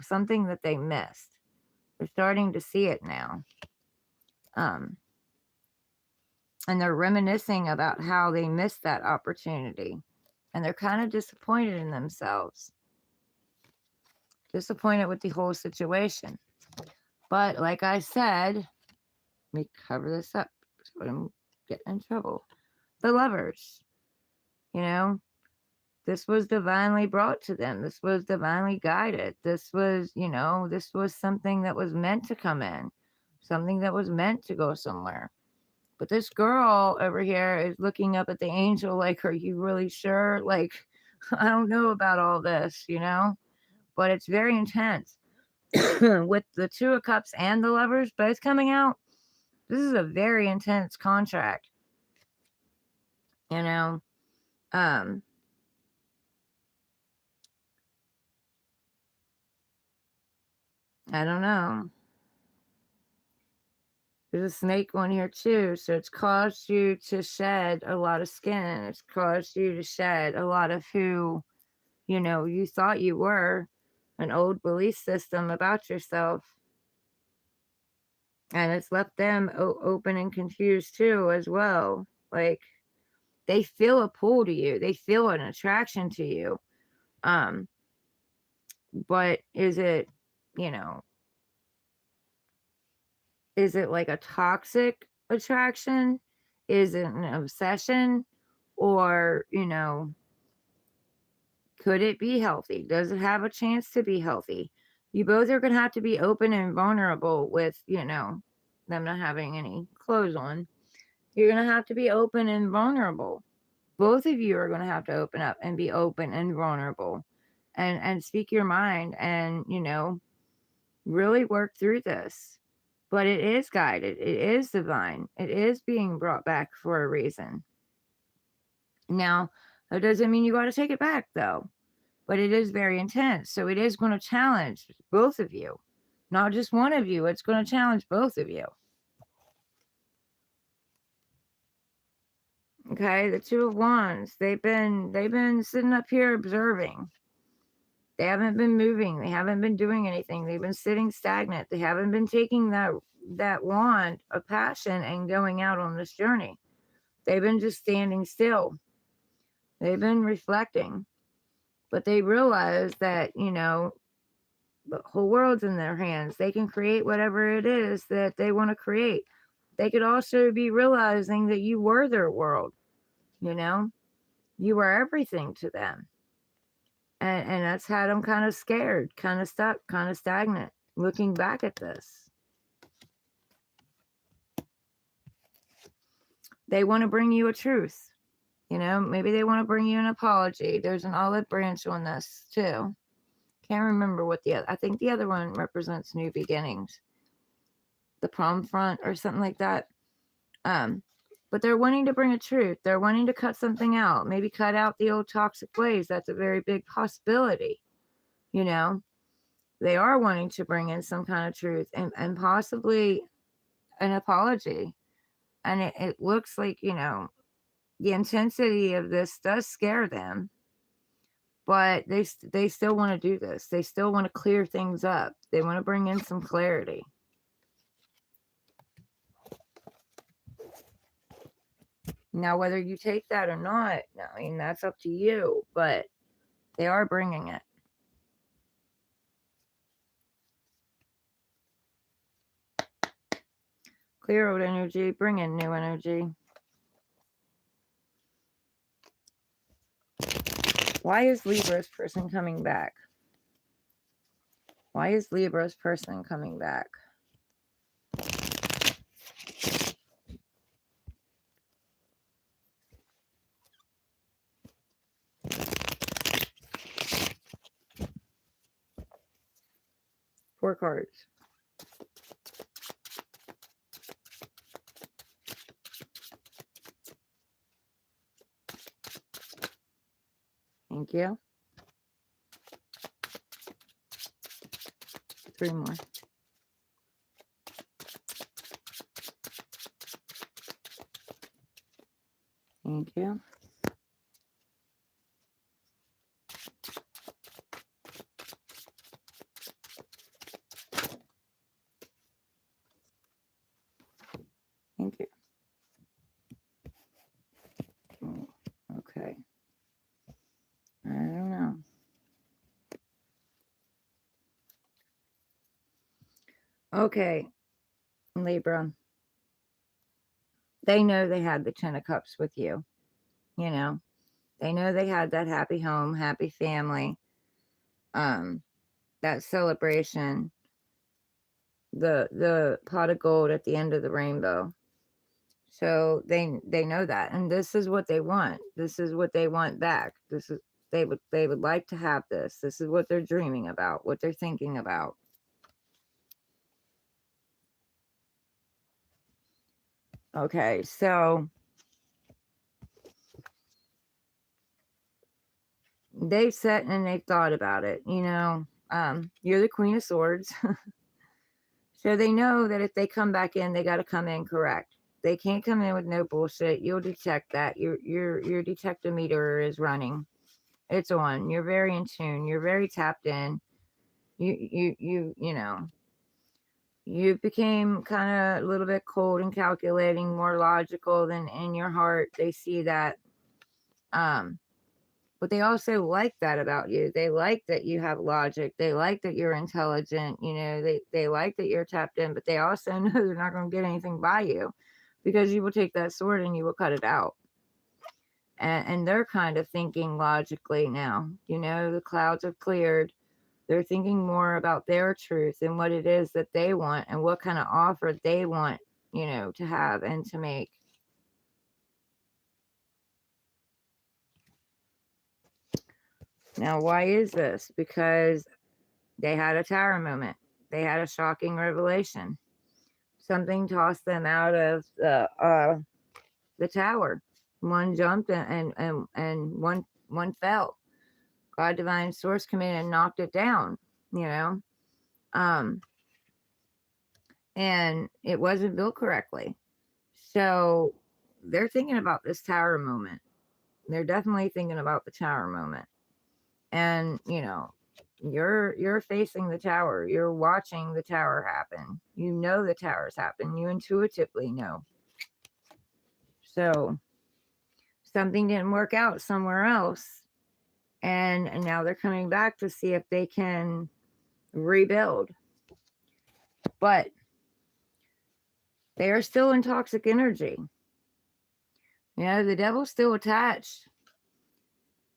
something that they missed. They're starting to see it now. And they're reminiscing about how they missed that opportunity. And they're kind of disappointed in themselves. Disappointed with the whole situation. But like I said, let me cover this up so I don't get in trouble. The lovers, this was divinely brought to them. This was divinely guided. This was something that was meant to come in, something that was meant to go somewhere. But this girl over here is looking up at the angel like, are you really sure? Like, I don't know about all this, but it's very intense. With the Two of Cups and the Lovers both coming out, this is a very intense contract. I don't know. There's a snake one here too, so it's caused you to shed a lot of skin. It's caused you to shed a lot of who, you thought you were, an old belief system about yourself. And it's left them open and confused too, as well. Like, they feel a pull to you, they feel an attraction to you. But is it, is it like a toxic attraction? Is it an obsession? Or, could it be healthy? Does it have a chance to be healthy? You both are going to have to be open and vulnerable with, them not having any clothes on. You're going to have to be open and vulnerable. Both of you are going to have to open up and be open and vulnerable and speak your mind and, really work through this. But it is guided. It is divine. It is being brought back for a reason. Now, that doesn't mean you got to take it back, though. But it is very intense. So it is going to challenge both of you. Not just one of you. It's going to challenge both of you. Okay, the Two of Wands. They've been sitting up here observing. They haven't been moving. They haven't been doing anything. They've been sitting stagnant. They haven't been taking that wand of passion and going out on this journey. They've been just standing still. They've been reflecting. But they realize that, the whole world's in their hands. They can create whatever it is that they want to create. They could also be realizing that you were their world. You were everything to them. And that's had them kind of scared, kind of stuck, kind of stagnant, looking back at this. They want to bring you a truth. You know, maybe they want to bring you an apology. There's an olive branch on this too. Can't remember what the other, I think the other one represents new beginnings. The palm front or something like that. But they're wanting to bring a truth. They're wanting to cut something out. Maybe cut out the old toxic ways. That's a very big possibility. You know, they are wanting to bring in some kind of truth and possibly an apology. And it looks like, you know, the intensity of this does scare them, but they still want to do this. They still want to clear things up. They want to bring in some clarity. Now, whether you take that or not, I mean, that's up to you, but they are bringing it. Clear old energy, bring in new energy. Why is Libra's person coming back? Why is Libra's person coming back? Four cards. Thank you. 3 more. Thank you. Thank you. Oh, okay. I don't know. Okay, Libra. They know they had the 10 of Cups with you. You know, they know they had that happy home, happy family, that celebration, the pot of gold at the end of the rainbow. So they know that, and this is what they want. This is what they want back. This is they would like to have this. This is what they're dreaming about, what they're thinking about. Okay, so they've sat and they've thought about it. You know, you're the Queen of Swords. So they know that if they come back in, they got to come in correct. They can't come in with no bullshit. You'll detect that. Your detectometer is running. It's on. You're very in tune. You're very tapped in. You know, you became kind of a little bit cold and calculating, more logical than in your heart. They see that. But they also like that about you. They like that you have logic. They like that you're intelligent. You know, they like that you're tapped in, but they also know they're not going to get anything by you because you will take that sword and you will cut it out. And they're kind of thinking logically now. You know, the clouds have cleared. They're thinking more about their truth and what it is that they want and what kind of offer they want, you know, to have and to make. Now, why is this? Because they had a tower moment. They had a shocking revelation. Something tossed them out of the tower. One jumped and one fell. God Divine Source came in and knocked it down, you know. And it wasn't built correctly. So they're thinking about this tower moment. They're definitely thinking about the tower moment. And, you know, you're facing the tower. You're watching the tower happen. You know the towers happen. You intuitively know. So something didn't work out somewhere else. And now they're coming back to see if they can rebuild. But they are still in toxic energy. You know, the devil's still attached.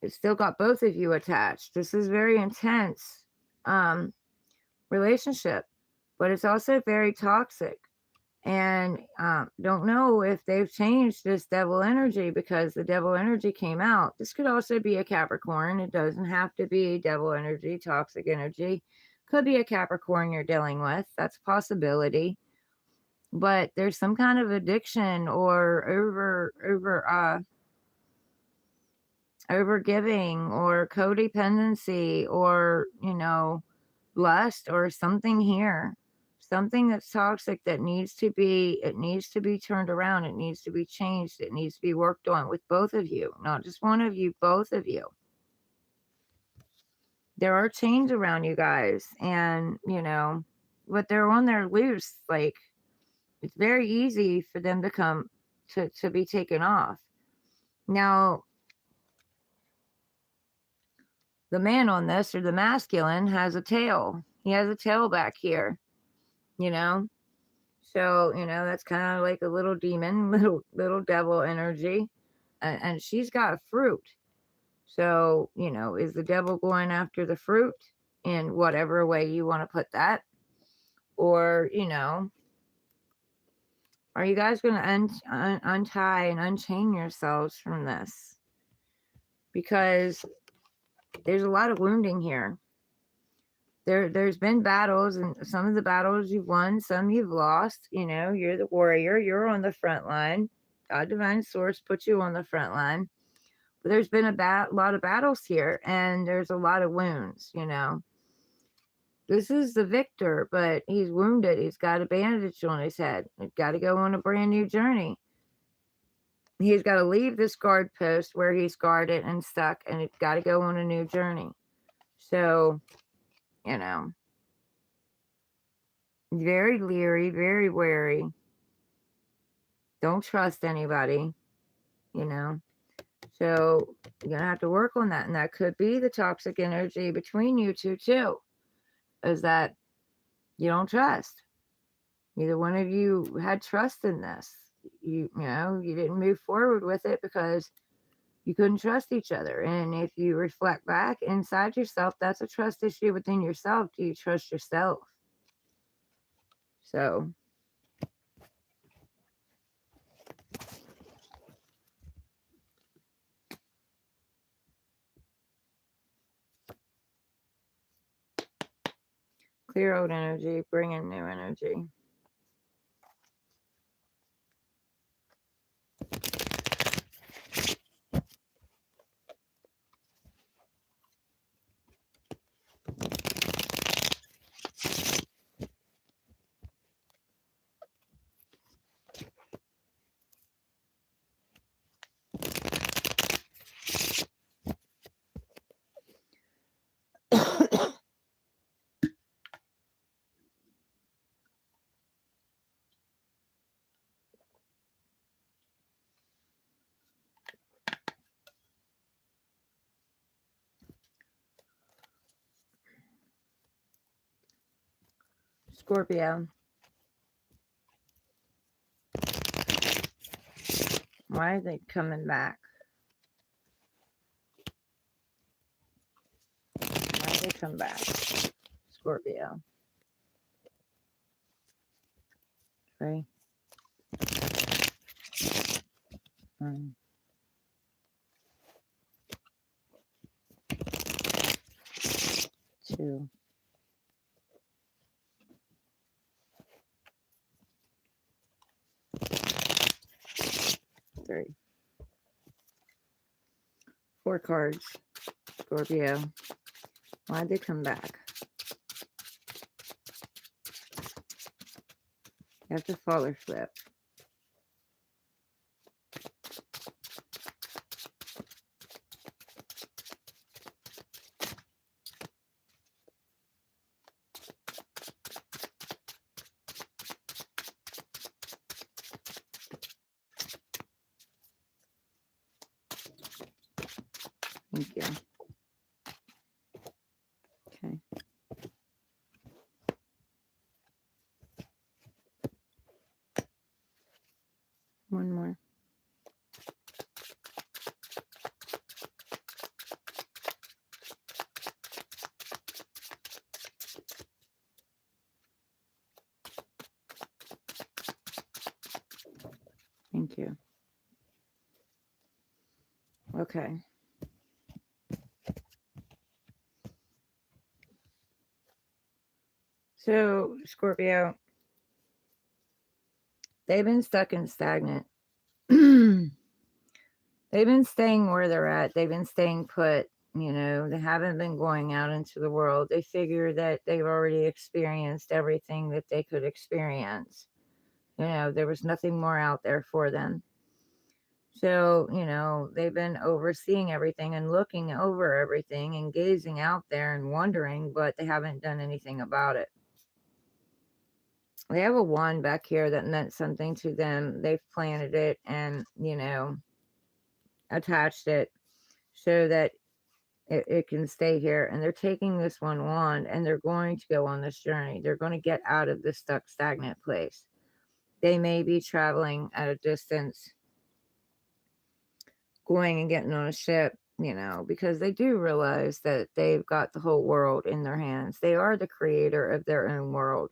It's still got both of you attached. This is very intense relationship, but it's also very toxic. And don't know if they've changed this devil energy, because the devil energy came out. This could also be a Capricorn. It doesn't have to be devil energy, toxic energy. Could be a Capricorn you're dealing with. That's a possibility. But there's some kind of addiction or over giving or codependency, or lust or something here, something that's toxic that needs to be turned around. It needs to be changed. It needs to be worked on with both of you, not just one of you, both of you. There are chains around you guys, and but they're on their loose. Like, it's very easy for them to come to be taken off. Now, the man on this, or the masculine, has a tail. He has a tail back here, you know? So, that's kind of like a little demon, little devil energy. And she's got fruit. So, is the devil going after the fruit in whatever way you want to put that? Or, are you guys going to untie and unchain yourselves from this? Because there's a lot of wounding here. There's been battles, and some of the battles you've won, some you've lost. You're the warrior, you're on the front line. God, divine source put you on the front line. But there's been a lot of battles here, and there's a lot of wounds. This is the victor, but he's wounded. He's got a bandage on his head. He's got to go on a brand new journey. He's got to leave this guard post where he's guarded and stuck, and he's got to go on a new journey. So, very leery, very wary. Don't trust anybody, So you're going to have to work on that. And that could be the toxic energy between you two, too, is that you don't trust. Neither one of you had trust in this. You didn't move forward with it because you couldn't trust each other. And if you reflect back inside yourself, that's a trust issue within yourself. Do you trust yourself? So, clear old energy, bring in new energy. Scorpio. Why are they coming back? Why did they come back? Scorpio. 3. 1. 2. 3. 4 cards. Scorpio. Why'd they come back? You have to fall or flip. Thank you. Okay. One more. Thank you. Okay. So, Scorpio, they've been stuck and stagnant. They've been staying where they're at. They've been staying put. They haven't been going out into the world. They figure that they've already experienced everything that they could experience. There was nothing more out there for them. So, they've been overseeing everything and looking over everything and gazing out there and wondering, but they haven't done anything about it. They have a wand back here that meant something to them. They've planted it and, attached it so that it can stay here. And they're taking this one wand and they're going to go on this journey. They're going to get out of this stuck, stagnant place. They may be traveling at a distance, going and getting on a ship, because they do realize that they've got the whole world in their hands. They are the creator of their own world.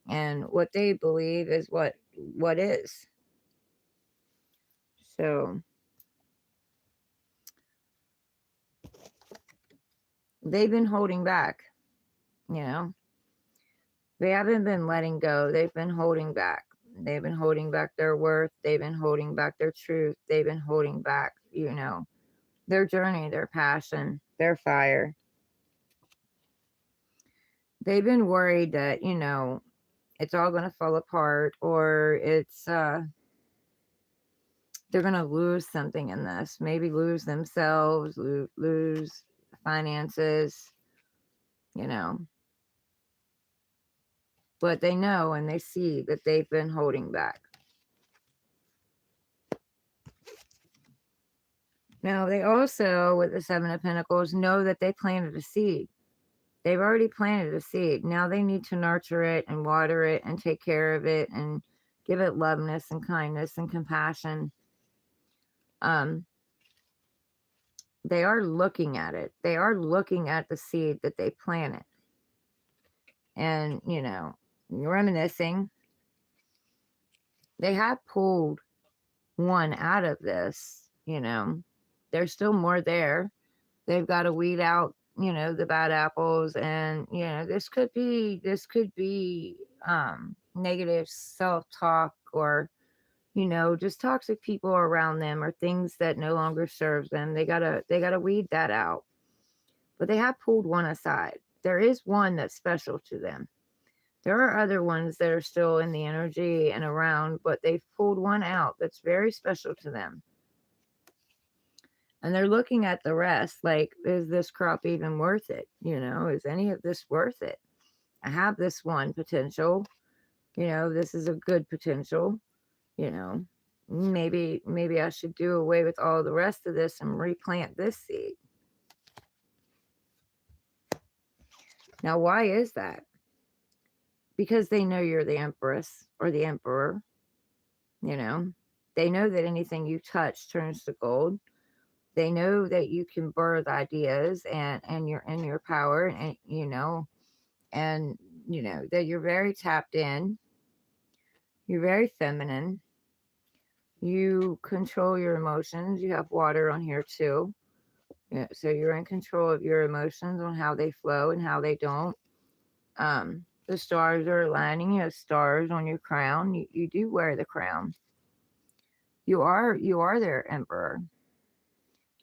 And what they believe is what is. So they've been holding back, you know. They haven't been letting go. They've been holding back. They've been holding back their worth. They've been holding back their truth. They've been holding back, their journey, their passion, their fire. They've been worried that, it's all going to fall apart, or they're going to lose something in this. Maybe lose themselves, lose finances, you know. But they know and they see that they've been holding back. Now, they also, with the Seven of Pentacles, know that they planted a seed. They've already planted a seed. Now they need to nurture it and water it and take care of it and give it loveness and kindness and compassion. They are looking at it. They are looking at the seed that they planted. And, reminiscing. They have pulled one out of this, There's still more there. They've got to weed out, the bad apples. And, this could be negative self-talk, or, just toxic people around them, or things that no longer serves them. They gotta weed that out. But they have pulled one aside. There is one that's special to them. There are other ones that are still in the energy and around, but they've pulled one out that's very special to them. And they're looking at the rest like, is this crop even worth it? Is any of this worth it? I have this one potential. This is a good potential. Maybe I should do away with all the rest of this and replant this seed. Now, why is that? Because they know you're the Empress or the Emperor. They know that anything you touch turns to gold. They know that you can birth ideas and your power, and that you're very tapped in. You're very feminine. You control your emotions. You have water on here too. Yeah, so you're in control of your emotions, on how they flow and how they don't. The stars are aligning. You have stars on your crown. You do wear the crown. You are their emperor.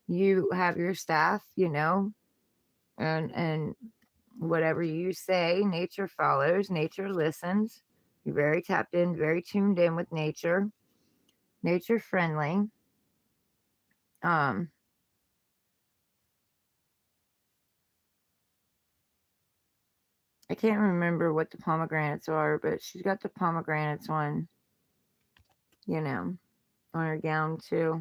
You have your staff, and whatever you say, nature follows, nature listens. You're very tapped in, very tuned in with nature. Nature friendly. I can't remember what the pomegranates are, but she's got the pomegranates on, on her gown too.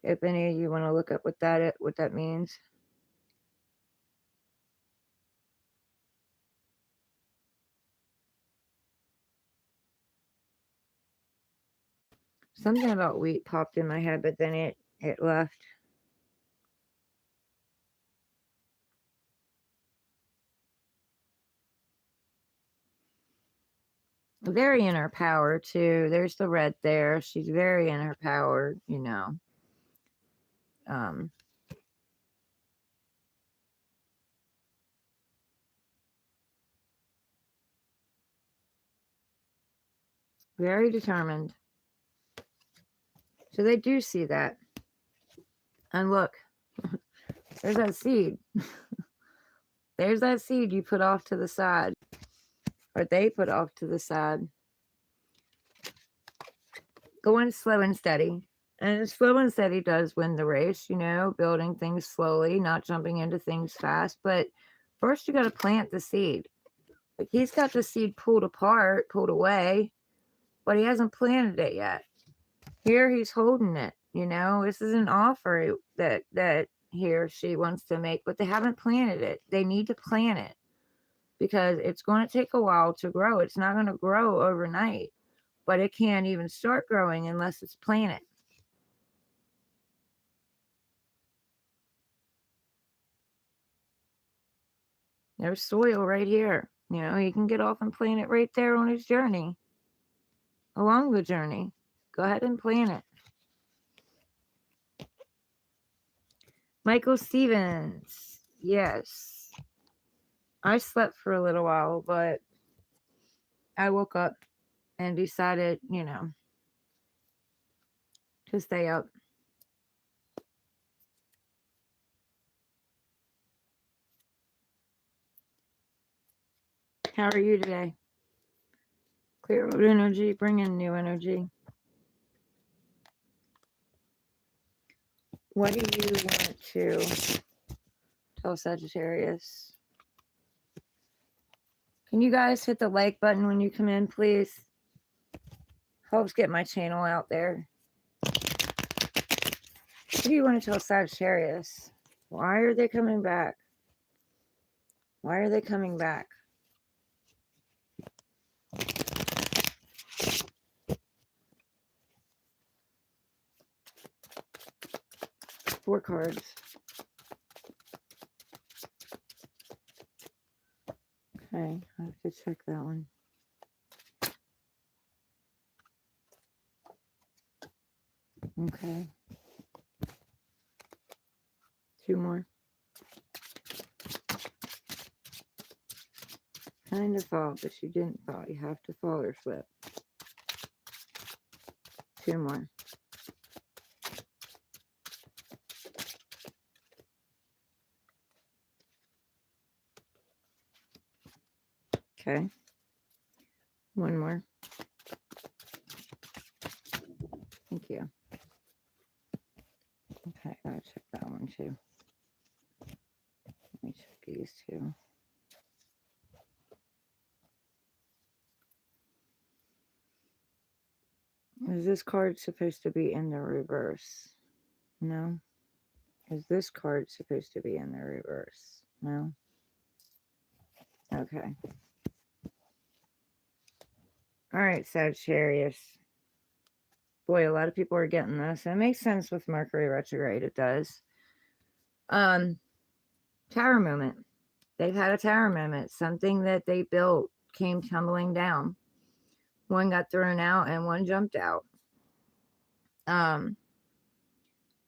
If any of you want to look up what that means. Something about wheat popped in my head, but then it left. very in her power too. There's the red there. She's very in her power, you know. Um, very determined. So they do see that. And look, there's that seed. There's that seed you put off to the side, or they put off to the side. Going slow and steady. And slow and steady does win the race, you know, building things slowly, not jumping into things fast. But first, you got to plant the seed. Like he's got the seed pulled apart, pulled away, but he hasn't planted it yet. Here he's holding it, you know. This is an offer that he or she wants to make, but they haven't planted it. They need to plant it because it's going to take a while to grow. It's not going to grow overnight, but it can't even start growing unless it's planted. There's soil right here. You know, he can get off and plant it right there on his journey. Along the journey. Go ahead and plant it. Michael Stevens. Yes. I slept for a little while, but I woke up and decided, you know, to stay up. How are you today? Clear out energy, bring in new energy. What do you want to tell Sagittarius? Can you guys hit the like button when you come in, please? Helps get my channel out there. What do you want to tell Sagittarius? Why are they coming back? Why are they coming back? 4 cards. Okay, I have to check that one. Okay. 2 more. Kind of thought, but you didn't thought. You have to fall or flip. 2 more. Okay. 1 more. Thank you. Okay, I gotta check that one too. Let me check these 2. Is this card supposed to be in the reverse? No. Is this card supposed to be in the reverse? No. Okay. All right, Sagittarius. Boy, a lot of people are getting this. It makes sense with Mercury retrograde. It does. Tower moment. They've had a tower moment. Something that they built came tumbling down. One got thrown out and one jumped out.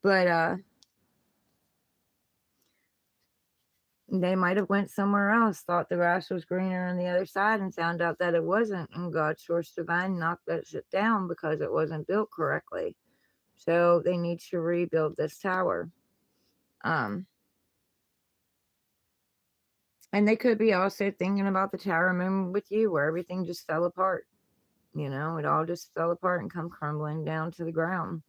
But they might have went somewhere else, thought the grass was greener on the other side, and found out that it wasn't. And God, Source Divine, knocked that shit down because it wasn't built correctly. So they need to rebuild this tower. And they could be also thinking about the tower moment with you, where everything just fell apart. You know, it all just fell apart and come crumbling down to the ground.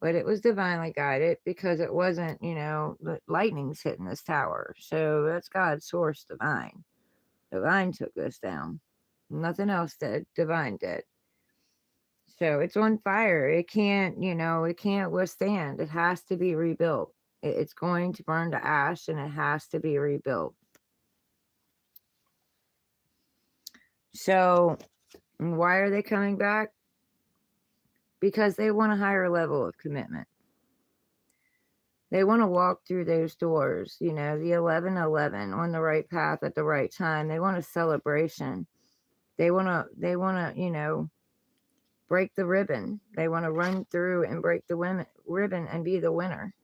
But it was divinely guided because it wasn't, you know, the lightning's hitting this tower. So that's God's Source Divine. Divine took this down. Nothing else did. Divine did. So it's on fire. It can't, you know, it can't withstand. It has to be rebuilt. It's going to burn to ash and it has to be rebuilt. So why are they coming back? Because they want a higher level of commitment. They want to walk through those doors, you know, the 1111 on the right path at the right time. They want a celebration. They want to, break the ribbon. They want to run through and break the ribbon and be the winner.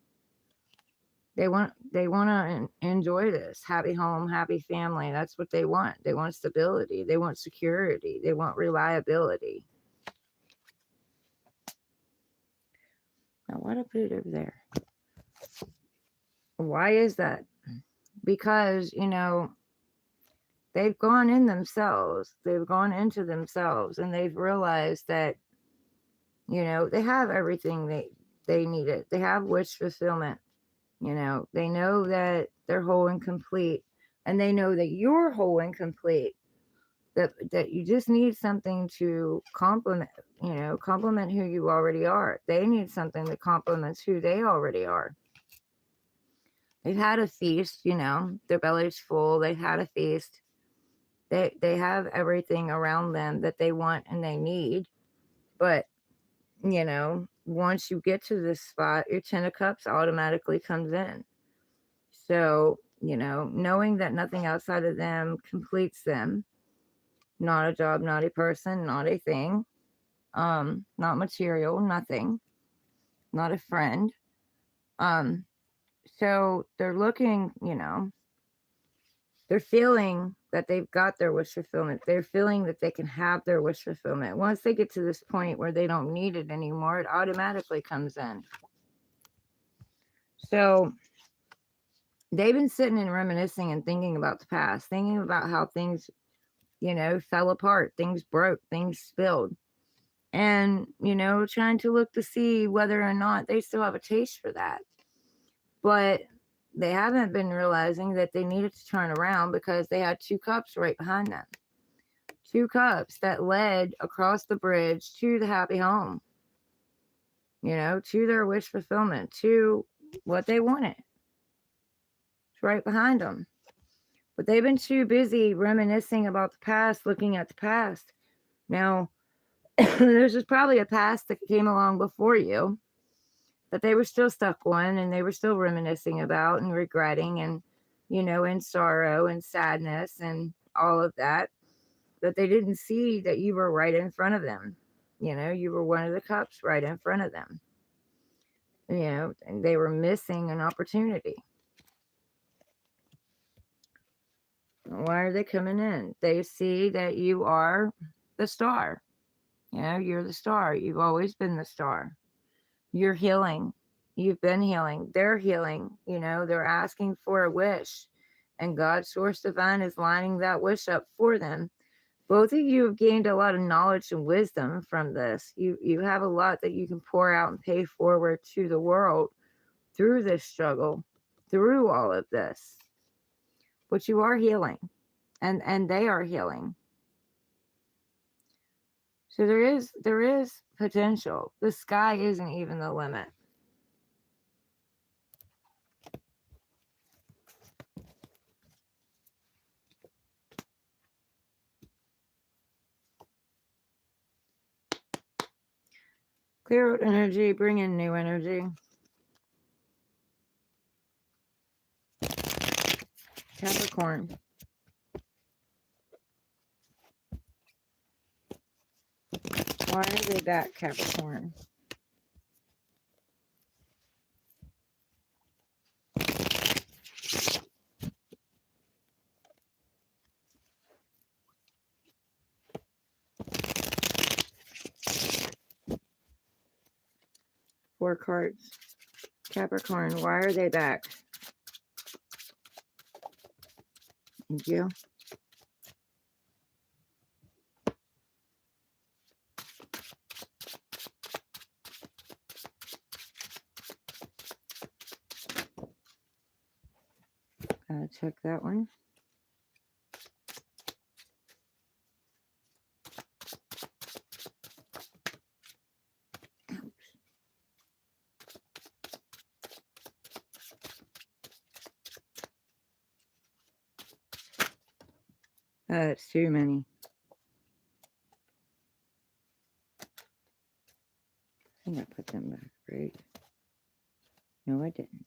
They want to enjoy this happy home, happy family. That's what they want. They want stability. They want security. They want reliability. Now, why did I put it over there? Why is that? Because, they've gone in themselves. They've gone into themselves and they've realized that, they have everything they needed. They have wish fulfillment. They know that they're whole and complete, and they know that you're whole and complete. That you just need something to complement who you already are. They need something that complements who they already are. They've had a feast, their belly's full. They've had a feast. They have everything around them that they want and they need. But, once you get to this spot, your 10 of Cups automatically comes in. So, knowing that nothing outside of them completes them, not a job, not a person, not a thing, not material, nothing, not a friend. So they're looking, they're feeling that they've got their wish fulfillment. They're feeling that they can have their wish fulfillment. Once they get to this point where they don't need it anymore, it automatically comes in. So they've been sitting and reminiscing and thinking about the past, thinking about how things, fell apart, things broke, things spilled. And, trying to look to see whether or not they still have a taste for that. But they haven't been realizing that they needed to turn around because they had 2 cups right behind them. 2 cups that led across the bridge to the happy home, to their wish fulfillment, to what they wanted. It's right behind them. But they've been too busy reminiscing about the past, looking at the past. Now, there's just probably a past that came along before you that they were still stuck on and they were still reminiscing about and regretting and, in sorrow and sadness and all of that. But they didn't see that you were right in front of them. You were one of the cups right in front of them. And they were missing an opportunity. Why are they coming in? They see that you are the star. You're the star. You've always been the star. You're healing. You've been healing. They're healing. They're asking for a wish. And God's source divine is lining that wish up for them. Both of you have gained a lot of knowledge and wisdom from this. You have a lot that you can pour out and pay forward to the world through this struggle, through all of this. But you are healing. And they are healing. So there is potential. The sky isn't even the limit. Clear out energy, bring in new energy. Capricorn. Why are they back, Capricorn? Four cards. Capricorn, why are they back? Thank you. Check that one. It's too many. I think I put them back, right? No, I didn't.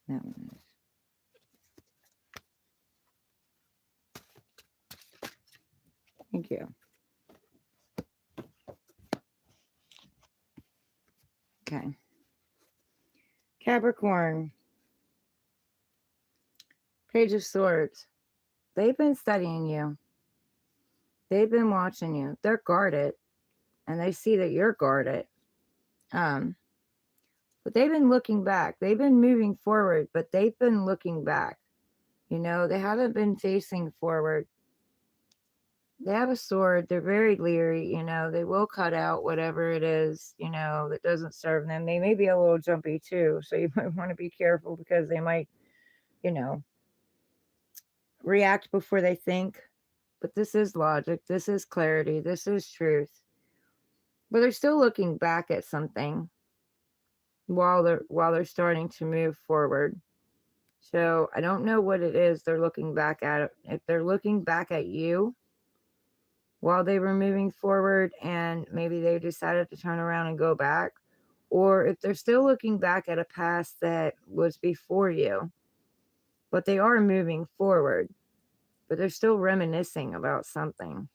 That one is. Thank you. Okay. Capricorn, Page of Swords. They've been studying you. They've been watching you. They're guarded, and they see that you're guarded. But they've been looking back. They've been moving forward, but they've been looking back. You know, they haven't been facing forward. They have a sword. They're very leery. You know, they will cut out whatever it is, you know, that doesn't serve them. They may be a little jumpy too. So you might want to be careful because they might, you know, react before they think. But this is logic. This is clarity. This is truth. But they're still looking back at something while they're starting to move forward. So I don't know what it is they're looking back at. If they're looking back at you while they were moving forward and maybe they decided to turn around and go back, or if they're still looking back at a past that was before you, but they are moving forward, but they're still reminiscing about something.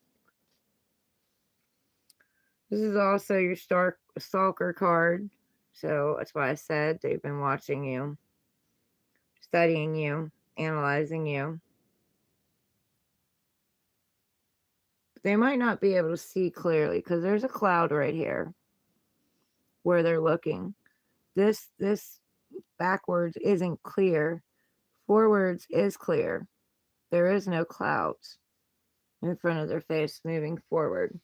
This is also your stalker card. So that's why I said they've been watching you, studying you, analyzing you. They might not be able to see clearly because there's a cloud right here where they're looking. This backwards isn't clear. Forwards is clear. There is no clouds in front of their face moving forward.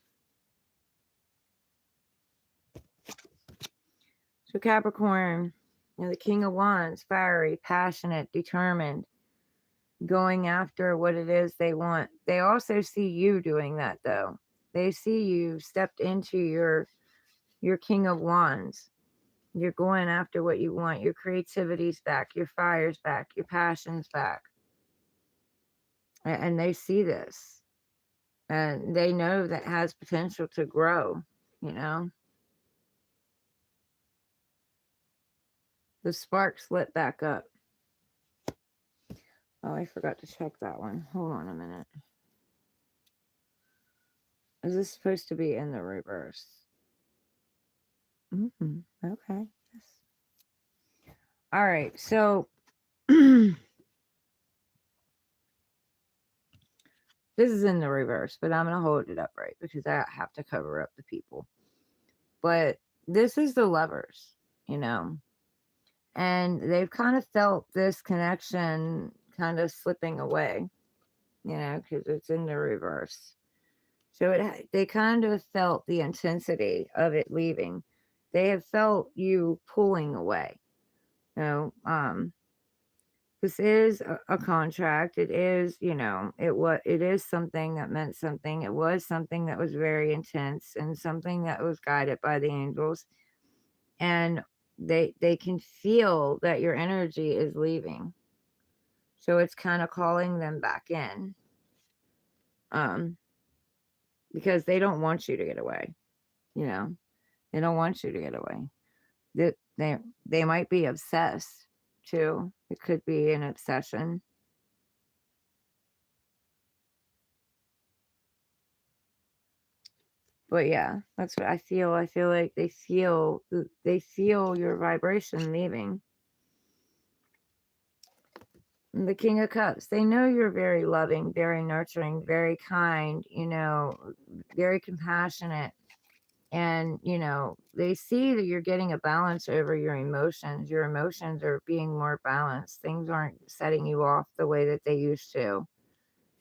So Capricorn, you know, the King of Wands, fiery, passionate, determined, going after what it is they want. They also see you doing that though. They see you stepped into your King of Wands. You're going after what you want. Your creativity's back, your fire's back, your passion's back. And they see this. And they know that has potential to grow, you know. The sparks lit back up. Oh, I forgot to check that one. Hold on a minute. Is this supposed to be in the reverse? Okay. Yes. All right. So this is in the reverse, but I'm going to hold it upright because I have to cover up the people. But this is the Lovers, you know, and they've kind of felt this connection kind of slipping away, you know, because it's in the reverse. So they kind of felt the intensity of it leaving. They have felt you pulling away. You know, this is a contract. It is, you know, it is something that meant something. It was something that was very intense and something that was guided by the angels. And they can feel that your energy is leaving. So it's kind of calling them back in. Because they don't want you to get away, you know. They don't want you to get away. They might be obsessed too. It could be an obsession. But yeah, that's what I feel. I feel like they feel your vibration leaving. And the King of Cups, they know you're very loving, very nurturing, very kind, you know, very compassionate. And, you know, they see that you're getting a balance over your emotions. Your emotions are being more balanced. Things aren't setting you off the way that they used to.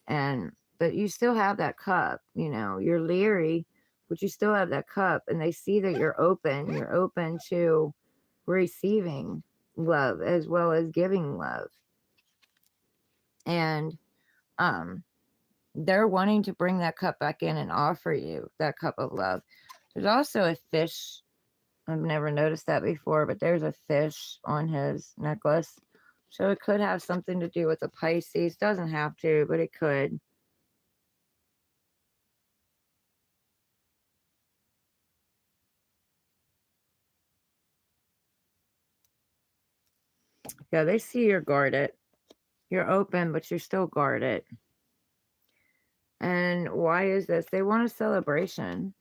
But you still have that cup, you know, you're leery, but you still have that cup. And they see that you're open to receiving love as well as giving love. And, they're wanting to bring that cup back in and offer you that cup of love. There's also a fish. I've never noticed that before, but there's a fish on his necklace. So it could have something to do with the Pisces. Doesn't have to, but it could. Yeah, they see you're guarded. You're open, but you're still guarded. And why is this? They want a celebration.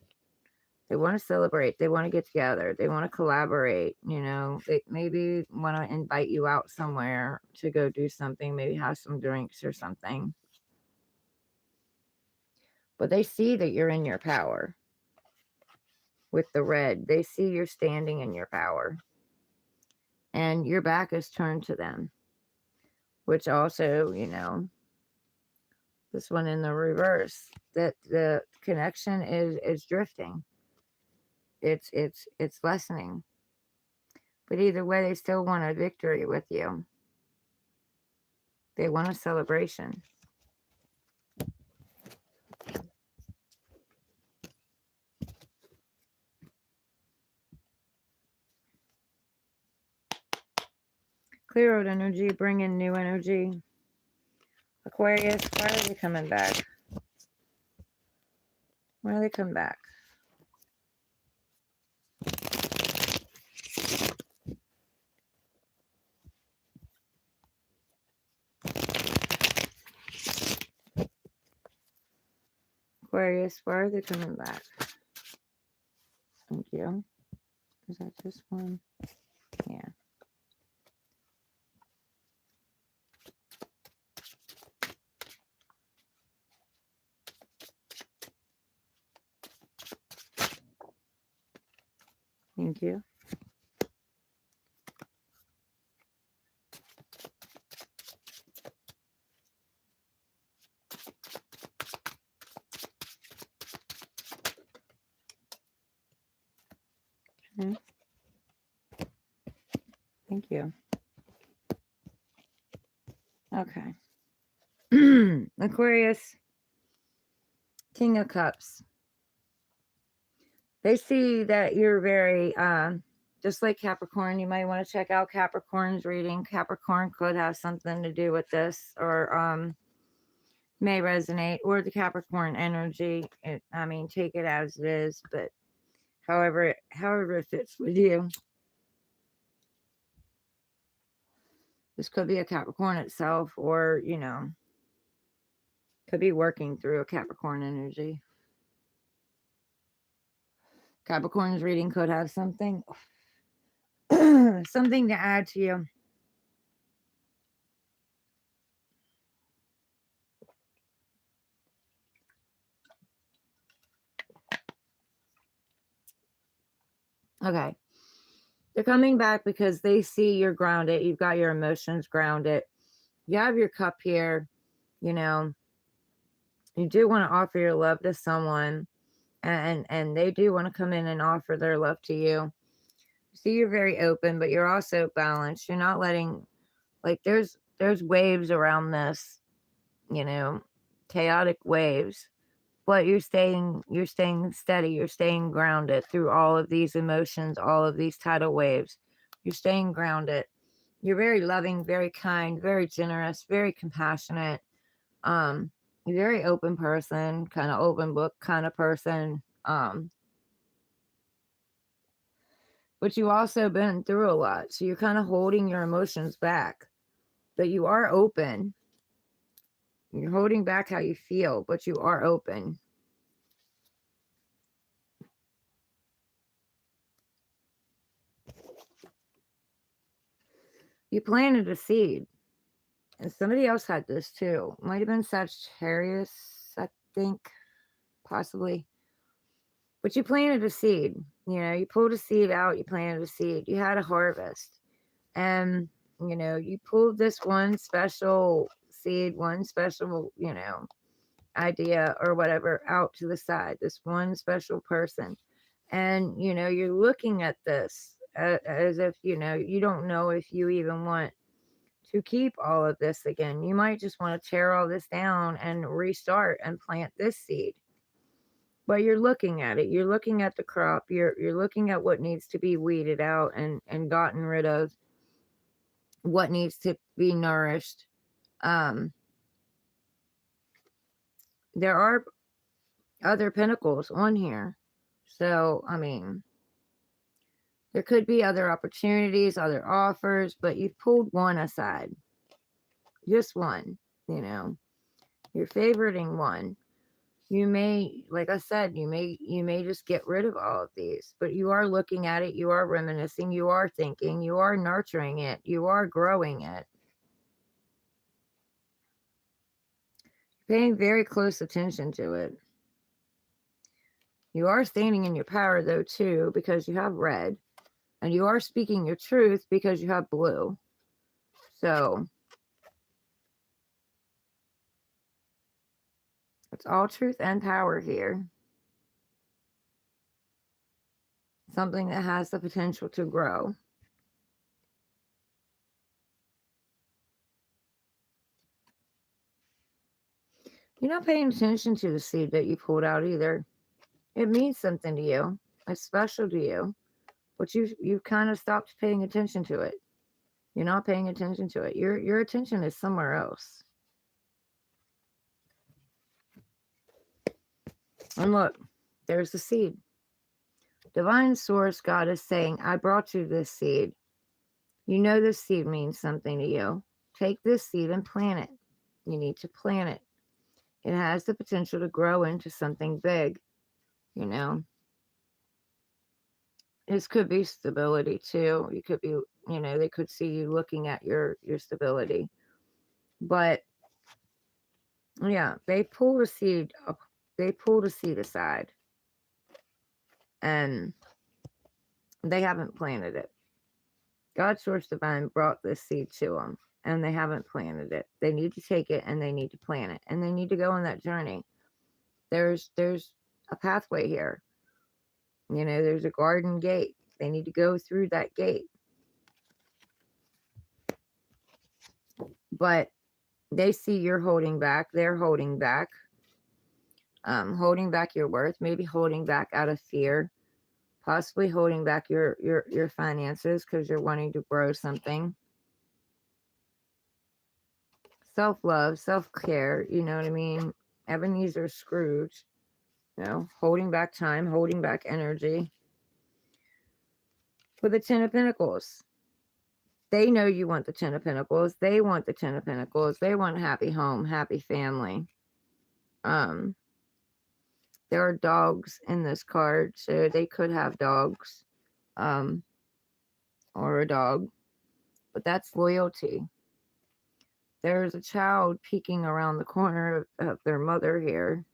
They want to celebrate. They want to get together. They want to collaborate. You know, they maybe want to invite you out somewhere to go do something, maybe have some drinks or something. But they see that you're in your power with the red. They see you're standing in your power. And your back is turned to them, which also, you know, this one in the reverse, that the connection is drifting. It's lessening. But either way, they still want a victory with you. They want a celebration. Clear out energy, bring in new energy. Aquarius, why are they coming back? Why are they coming back? Aquarius, why are they coming back? Thank you. Is that just one? Yeah. Thank you. Okay. Thank you. Okay. Aquarius, King of Cups. They see that you're very, just like Capricorn. You might want to check out Capricorn's reading. Capricorn could have something to do with this, or may resonate, or the Capricorn energy. I mean, take it as it is, but however it fits with you. This could be a Capricorn itself, or, you know, could be working through a Capricorn energy. Capricorn's reading could have something something to add to you. Okay. They're coming back because they see you're grounded. You've got your emotions grounded. You have your cup here. You know, you do want to offer your love to someone, and they do want to come in and offer their love to you. See, you're very open, but you're also balanced. You're not letting, like, there's waves around this, you know, chaotic waves, but you're staying steady. You're staying grounded through all of these emotions, all of these tidal waves. You're staying grounded. You're very loving, very kind, very generous, very compassionate. You're a very open person, kind of open book kind of person. But you also been through a lot, so you're kind of holding your emotions back. But you are open. You're holding back how you feel, but you are open. You planted a seed, and somebody else had this too. Might have been Sagittarius, I think, possibly. But you planted a seed. You know, you pulled a seed out, you planted a seed, you had a harvest. And, you know, you pulled this one special seed, one special, you know, idea or whatever out to the side, this one special person. And, you know, you're looking at this as if, you know, you don't know if you even want to keep all of this again. You might just want to tear all this down and restart and plant this seed. But you're looking at it. You're looking at the crop. You're looking at what needs to be weeded out and gotten rid of, what needs to be nourished. There are other pinnacles on here. So, I mean, there could be other opportunities, other offers, but you've pulled one aside. Just one, you know. You're favoriting one. You may, like I said, you may just get rid of all of these, but you are looking at it, you are reminiscing, you are thinking, you are nurturing it, you are growing it. Paying very close attention to it. You are standing in your power though too, because you have red, and you are speaking your truth because you have blue. So it's all truth and power here. Something that has the potential to grow. You're not paying attention to the seed that you pulled out either. It means something to you. It's special to you. But you've kind of stopped paying attention to it. You're not paying attention to it. Your attention is somewhere else. And look, there's the seed. Divine Source God is saying, I brought you this seed. You know this seed means something to you. Take this seed and plant it. You need to plant it. It has the potential to grow into something big, you know. This could be stability too. You could be, they could see you looking at your stability. But yeah, they pulled a seed aside, and they haven't planted it. God Source Divine brought this seed to them, and they haven't planted it. They need to take it and they need to plant it, and they need to go on that journey. There's a pathway here. There's a garden gate. They need to go through that gate. But they see you're holding back. They're holding back. Holding back your worth, maybe holding back out of fear, possibly holding back your finances because you're wanting to grow something. Self-love, self-care, you know what I mean? Ebenezer Scrooge, holding back time, holding back energy. With the Ten of Pentacles, they know you want the Ten of Pentacles. They want the Ten of Pentacles. They want a happy home, happy family. There are dogs in this card, so they could have dogs, or a dog, but that's loyalty. There's a child peeking around the corner of their mother here.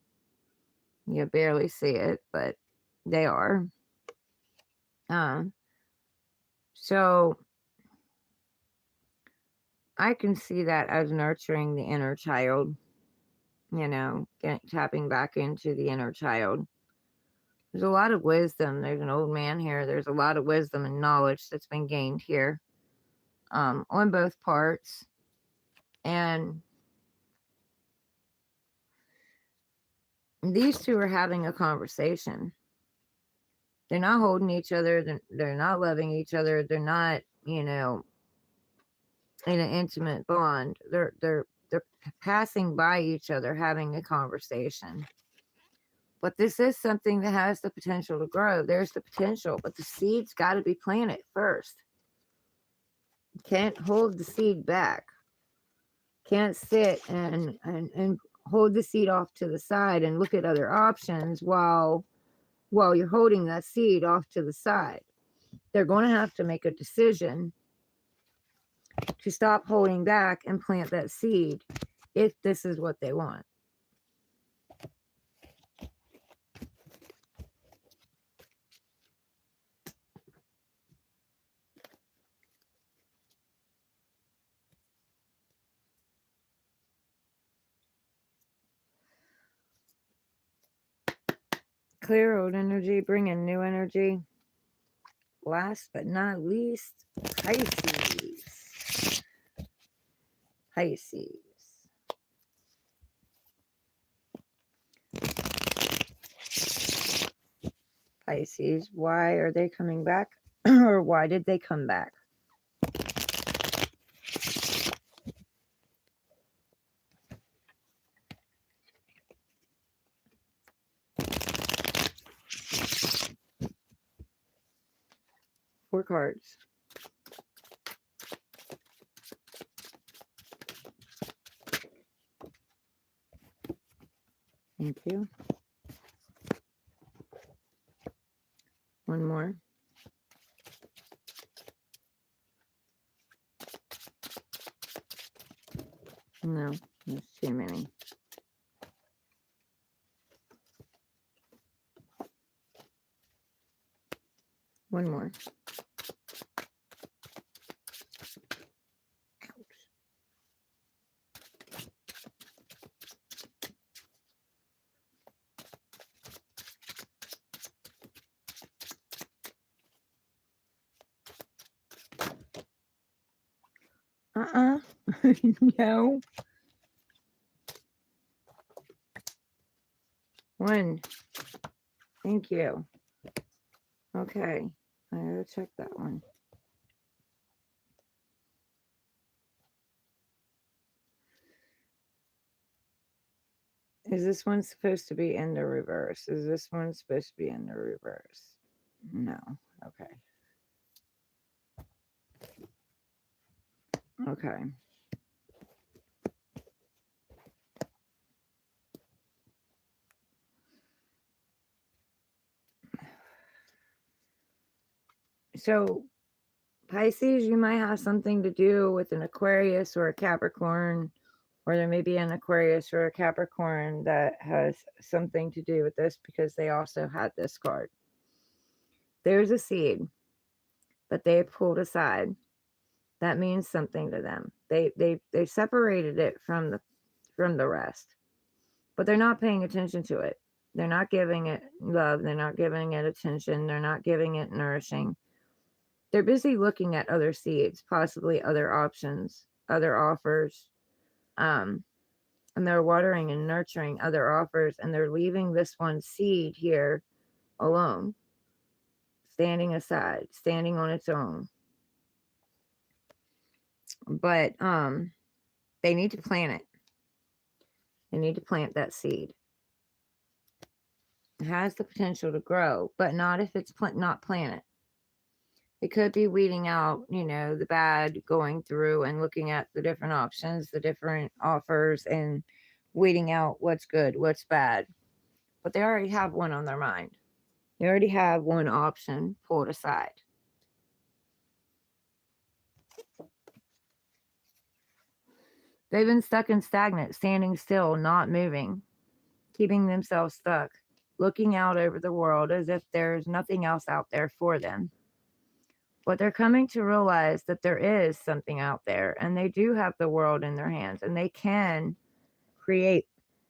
You barely see it, but they are. So I can see that as nurturing the inner child, tapping back into the inner child. There's a lot of wisdom. There's an old man here. There's a lot of wisdom and knowledge that's been gained here, on both parts. And these two are having a conversation. They're not holding each other. They're not loving each other. They're not, in an intimate bond. They're passing by each other, having a conversation. But this is something that has the potential to grow. There's the potential, but the seed's got to be planted first. Can't hold the seed back. Can't sit and hold the seed off to the side and look at other options while you're holding that seed off to the side. They're going to have to make a decision to stop holding back and plant that seed if this is what they want. Clear old energy, bring in new energy. Last but not least, Pisces. Pisces, why are they coming back? Or why did they come back? Four cards. Thank you. One more. No, there's too many. One more. No. One. Thank you. Okay. I gotta check that one. Is this one supposed to be in the reverse? Is this one supposed to be in the reverse? No. Okay. Okay. So, Pisces, you might have something to do with an Aquarius or a Capricorn, or there may be an Aquarius or a Capricorn that has something to do with this because they also had this card. There's a seed that they pulled aside that means something to them. They separated it from the rest, but they're not paying attention to it. They're not giving it love. They're not giving it attention. They're not giving it nourishing. They're busy looking at other seeds, possibly other options, other offers, and they're watering and nurturing other offers, and they're leaving this one seed here alone, standing aside, standing on its own. But they need to plant it. They need to plant that seed. It has the potential to grow, but not if it's not planted. It could be weeding out, the bad, going through and looking at the different options, the different offers, and weeding out what's good, what's bad. But they already have one on their mind. They already have one option pulled aside. They've been stuck and stagnant, standing still, not moving, keeping themselves stuck, looking out over the world as if there's nothing else out there for them. But they're coming to realize that there is something out there, and they do have the world in their hands, and they can create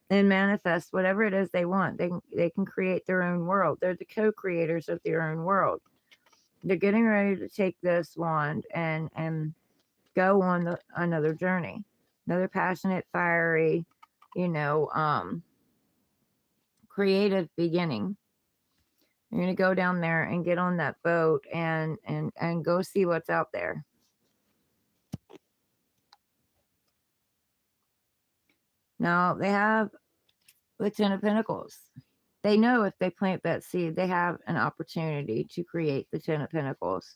and manifest whatever it is they want. They can create their own world. They're the co-creators of their own world. They're getting ready to take this wand and go on another journey, another passionate, fiery, creative beginning. You're going to go down there and get on that boat and go see what's out there. Now, they have the Ten of Pentacles. They know if they plant that seed, they have an opportunity to create the Ten of Pentacles.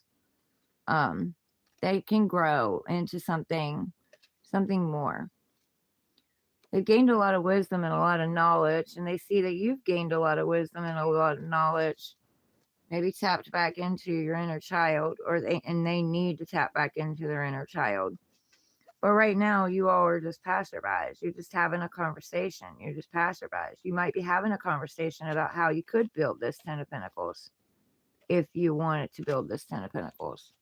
They can grow into something more. They've gained a lot of wisdom and a lot of knowledge, and they see that you've gained a lot of wisdom and a lot of knowledge. Maybe tapped back into your inner child, they need to tap back into their inner child. But right now, you all are just passerbys. You're just having a conversation. You're just passerbys. You might be having a conversation about how you could build this Ten of Pentacles if you wanted to build this Ten of Pentacles.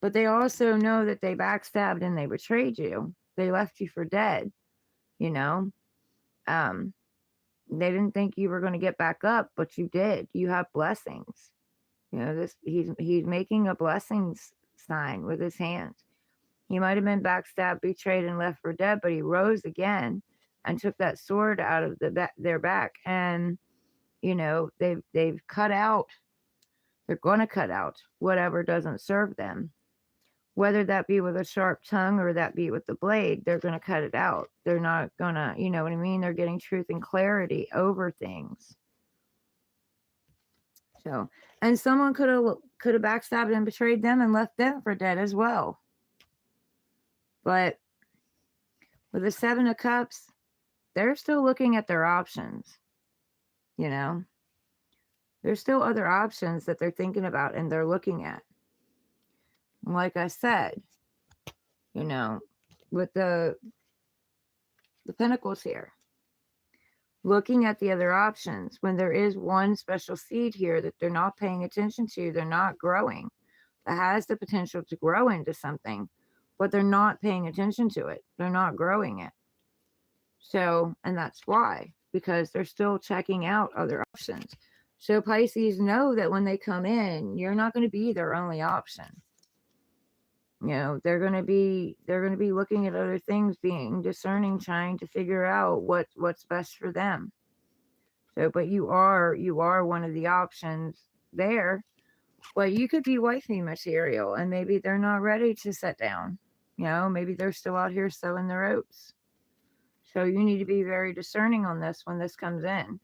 But they also know that they backstabbed and they betrayed you. They left you for dead, They didn't think you were going to get back up, but you did. You have blessings. He's making a blessings sign with his hands. He might have been backstabbed, betrayed, and left for dead, but he rose again and took that sword out of their back. And, they've cut out, they're going to cut out whatever doesn't serve them. Whether that be with a sharp tongue or that be with the blade, they're going to cut it out. They're not going to, you know what I mean? They're getting truth and clarity over things. So, and someone could have backstabbed and betrayed them and left them for dead as well. But with the Seven of Cups, they're still looking at their options, There's still other options that they're thinking about and they're looking at. Like I said, you know, with the pentacles here, looking at the other options when there is one special seed here that they're not paying attention to, they're not growing, that has the potential to grow into something, but they're not paying attention to it. They're not growing it. So, and that's why, because they're still checking out other options. So Pisces know that when they come in, you're not going to be their only option. You know, they're going to be looking at other things, being discerning, trying to figure out what's best for them. So, but you are one of the options there. But you could be wifey material, and maybe they're not ready to sit down. You know, maybe they're still out here sowing their oats. So you need to be very discerning on this when this comes in.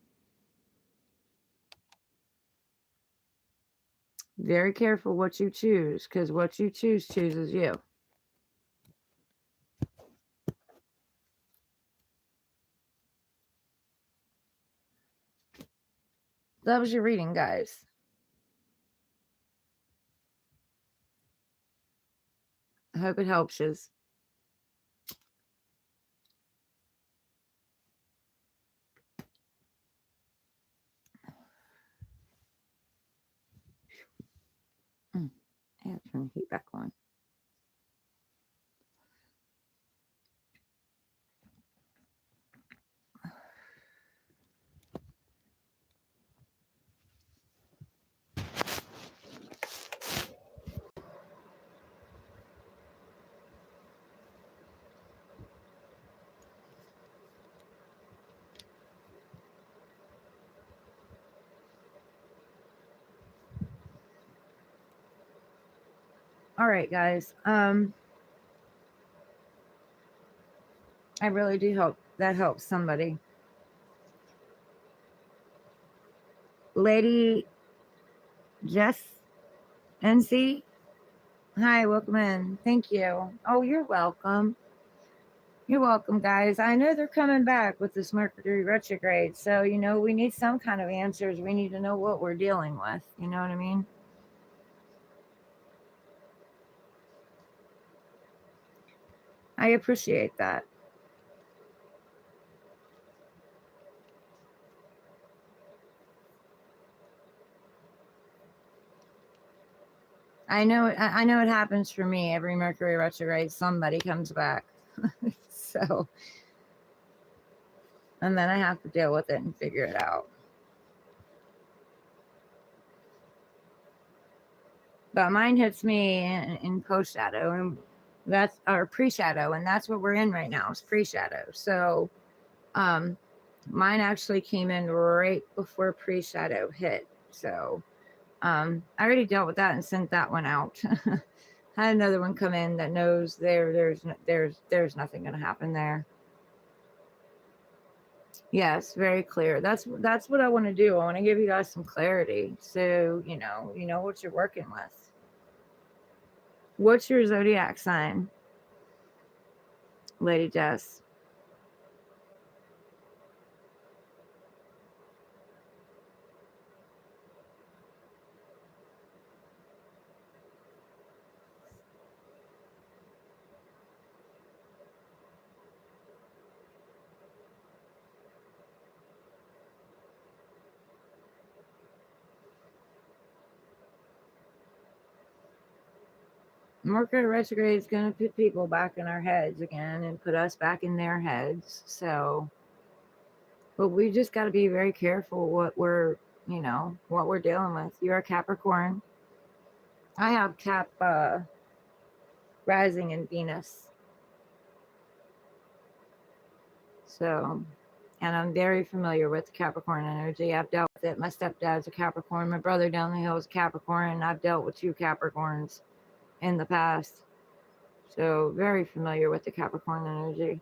Very careful what you choose, because what you choose chooses you. That was your reading, guys. I hope it helps you. I have to turn the heat back on. All right, guys. I really do hope that helps somebody. Lady Jess NC. Hi, welcome in. Thank you. Oh, you're welcome. You're welcome, guys. I know they're coming back with this Mercury retrograde. So, you know, we need some kind of answers. We need to know what we're dealing with. You know what I mean? I appreciate that. I know it happens for me every Mercury retrograde. Somebody comes back. So, and then I have to deal with it and figure it out. But mine hits me in post shadow, and that's our pre shadow, and that's what we're in right now. It's pre shadow. So, mine actually came in right before pre shadow hit. So, I already dealt with that and sent that one out. Had another one come in that knows there's nothing going to happen there. Yes, very clear. That's what I want to do. I want to give you guys some clarity, so you know what you're working with. What's your zodiac sign, Lady Jess? Mercury retrograde is going to put people back in our heads again and put us back in their heads. So, but we just got to be very careful what we're dealing with. You're a Capricorn. I have Cap rising in Venus. So, and I'm very familiar with Capricorn energy. I've dealt with it. My stepdad's a Capricorn. My brother down the hill is a Capricorn. And I've dealt with 2 Capricorns in the past. So, very familiar with the Capricorn energy.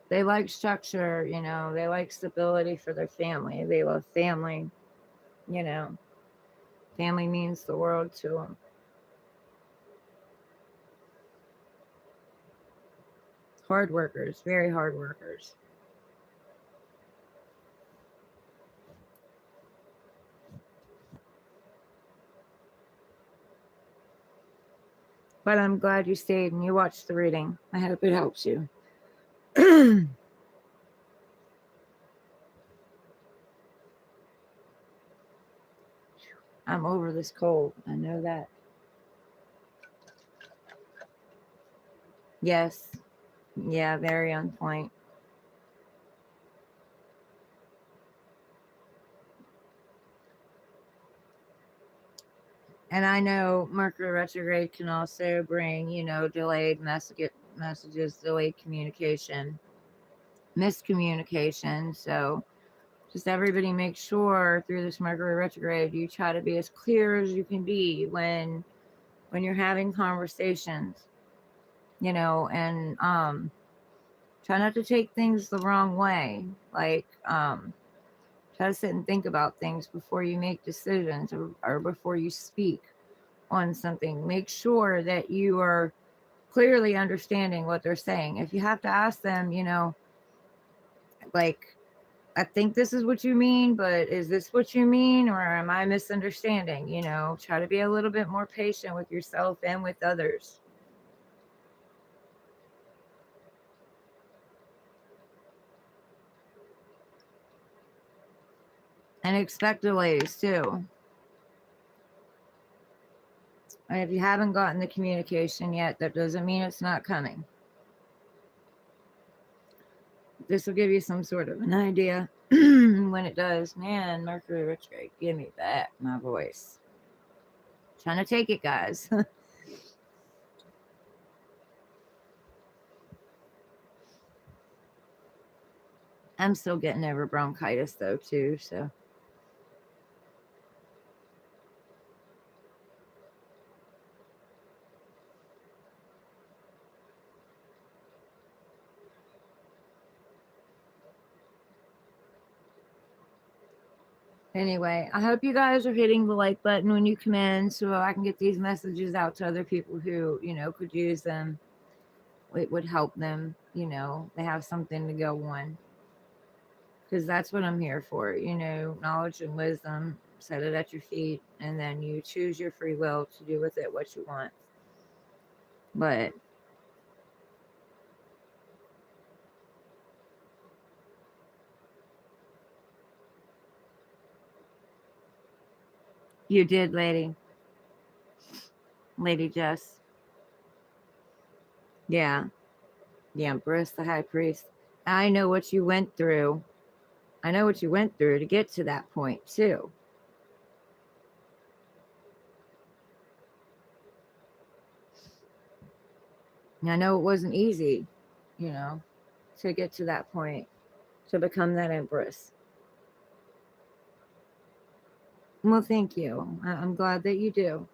They like structure, they like stability for their family. They love family, family means the world to them. Hard workers, very hard workers. But I'm glad you stayed and you watched the reading. I hope it helps you. I'm over this cold. I know that. Yes. Yeah, very on point. And I know Mercury retrograde can also bring, delayed messages, delayed communication, miscommunication. So just everybody make sure through this Mercury retrograde, you try to be as clear as you can be when you're having conversations, and try not to take things the wrong way. Like, try to sit and think about things before you make decisions, or before you speak on something. Make sure that you are clearly understanding what they're saying. If you have to ask them, like, I think this is what you mean, but is this what you mean, or am I misunderstanding? Try to be a little bit more patient with yourself and with others. And expect delays too. And if you haven't gotten the communication yet, that doesn't mean it's not coming. This will give you some sort of an idea when it does. Man, Mercury retrograde, give me back my voice. Trying to take it, guys. I'm still getting over bronchitis though too, so. Anyway, I hope you guys are hitting the like button when you come in so I can get these messages out to other people who, could use them. It would help them, they have something to go on. Because that's what I'm here for, knowledge and wisdom. Set it at your feet, and then you choose your free will to do with it what you want. But you did, Lady Jess. Yeah, the Empress, the High Priest. I know what you went through. I know what you went through to get to that point too. And I know it wasn't easy, to get to that point, to become that Empress. Well, thank you. I'm glad that you do.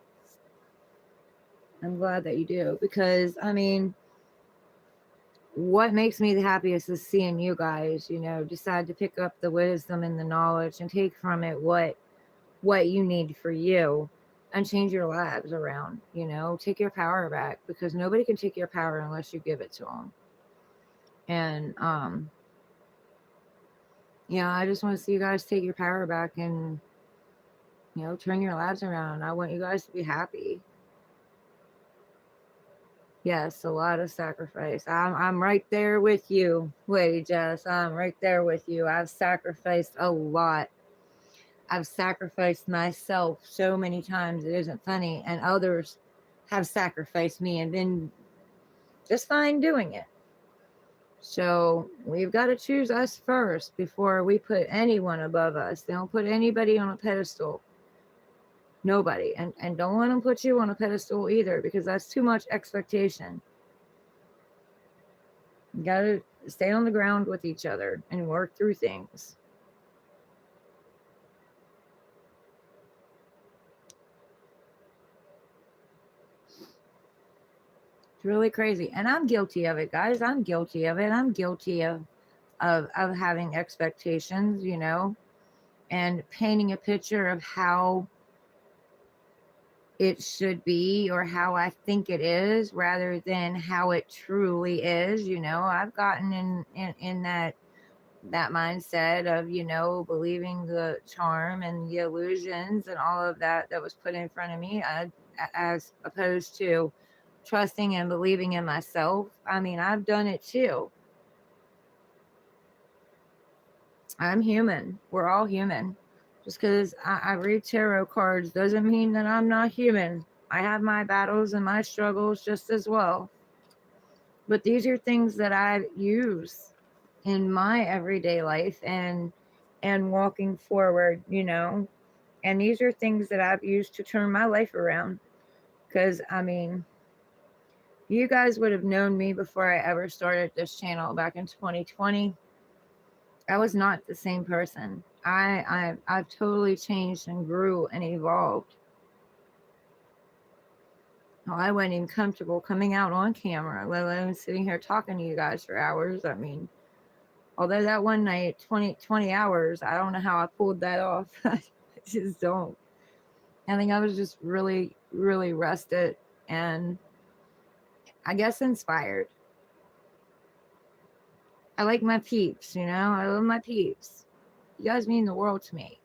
I'm glad that you do, because I mean, what makes me the happiest is seeing you guys, decide to pick up the wisdom and the knowledge and take from it what you need for you, and change your lives around. Take your power back, because nobody can take your power unless you give it to them. And I just want to see you guys take your power back and turn your lives around. I want you guys to be happy. Yes, a lot of sacrifice. I'm right there with you, Lady Jess. I'm right there with you. I've sacrificed a lot. I've sacrificed myself so many times it isn't funny, and others have sacrificed me and been just fine doing it. So we've got to choose us first before we put anyone above us. They don't put anybody on a pedestal. Nobody. And don't let them put you on a pedestal either, because that's too much expectation. You got to stay on the ground with each other and work through things. It's really crazy. And I'm guilty of it, guys. I'm guilty of it. I'm guilty of having expectations, and painting a picture of how it should be or how I think it is rather than how it truly is. I've gotten in that mindset of, believing the charm and the illusions and all of that was put in front of me, as opposed to trusting and believing in myself. I mean, I've done it too. I'm human. We're all human. Just because I read tarot cards doesn't mean that I'm not human. I have my battles and my struggles just as well. But these are things that I use in my everyday life and walking forward, And these are things that I've used to turn my life around. Because, I mean, you guys would have known me before I ever started this channel back in 2020. I was not the same person. I've totally changed and grew and evolved. I wasn't even comfortable coming out on camera, let alone sitting here talking to you guys for hours. I mean, although that one night, 20 hours, I don't know how I pulled that off. I just don't. I think I was just really, really rested and I guess inspired. I like my peeps, I love my peeps. You guys mean the world to me.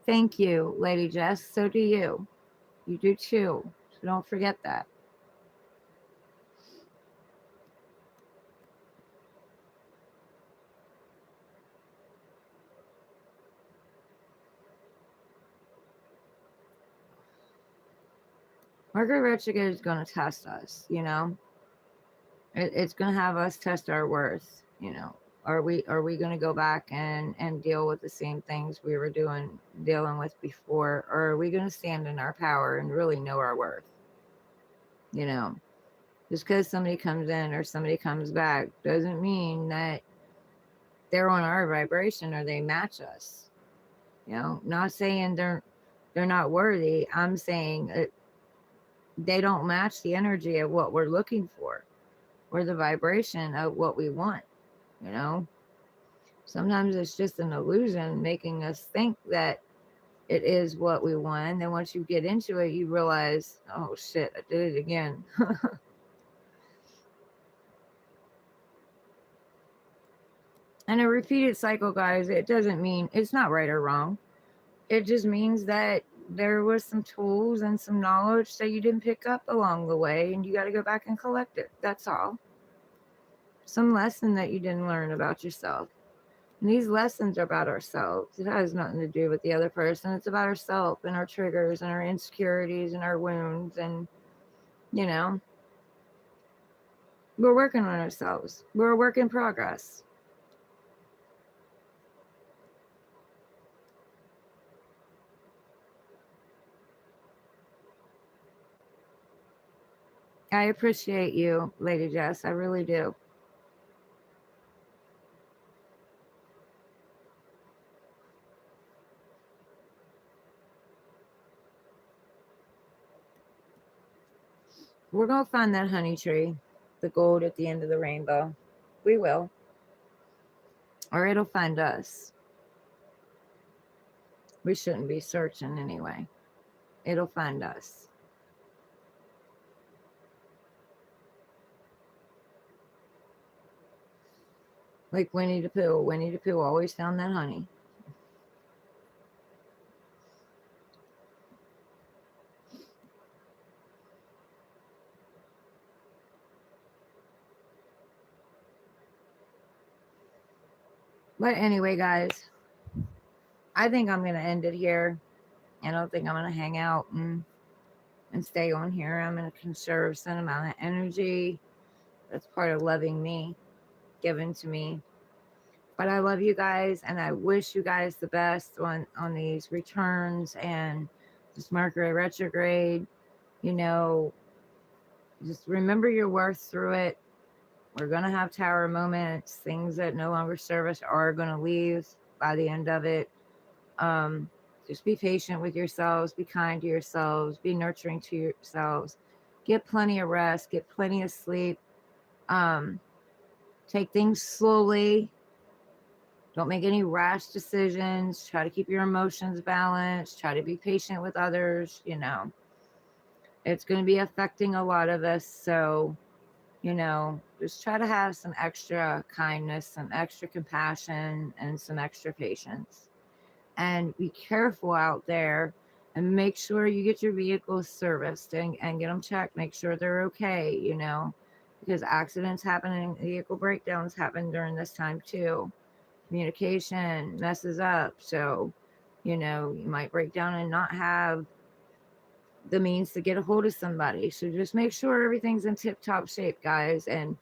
Thank you, Lady Jess. So do you. You do too. So don't forget that. Mercury retrograde is going to test us, It's going to have us test our worth, Are we going to go back and deal with the same things we were dealing with before, or are we going to stand in our power and really know our worth? Just because somebody comes in or somebody comes back doesn't mean that they're on our vibration or they match us. Not saying they're not worthy. I'm saying they don't match the energy of what we're looking for or the vibration of what we want. Sometimes it's just an illusion making us think that it is what we want. And then once you get into it, you realize, oh shit, I did it again. And a repeated cycle, guys, it doesn't mean it's not right or wrong. It just means that there was some tools and some knowledge that you didn't pick up along the way, and you got to go back and collect it. That's all. Some lesson that you didn't learn about yourself. And these lessons are about ourselves. It has nothing to do with the other person. It's about ourselves and our triggers and our insecurities and our wounds. And, we're working on ourselves. We're a work in progress. I appreciate you, Lady Jess. I really do. We're going to find that honey tree, the gold at the end of the rainbow. We will. Or it'll find us. We shouldn't be searching anyway. It'll find us. Like Winnie the Pooh. Winnie the Pooh always found that honey. But anyway, guys, I think I'm going to end it here. I don't think I'm going to hang out and stay on here. I'm going to conserve some amount of energy. That's part of loving me, given to me. But I love you guys, and I wish you guys the best on these returns and this Mercury retrograde. Just remember your worth through it. We're going to have tower moments. Things that no longer serve us are going to leave by the end of it. Just be patient with yourselves. Be kind to yourselves. Be nurturing to yourselves. Get plenty of rest, get plenty of sleep. Take things slowly. Don't make any rash decisions. Try to keep your emotions balanced. Try to be patient with others. It's going to be affecting a lot of us. So, just try to have some extra kindness, some extra compassion, and some extra patience. And be careful out there, and make sure you get your vehicles serviced and get them checked. Make sure they're okay, because accidents happen and vehicle breakdowns happen during this time too. Communication messes up. So, you might break down and not have the means to get a hold of somebody. So just make sure everything's in tip-top shape, guys, and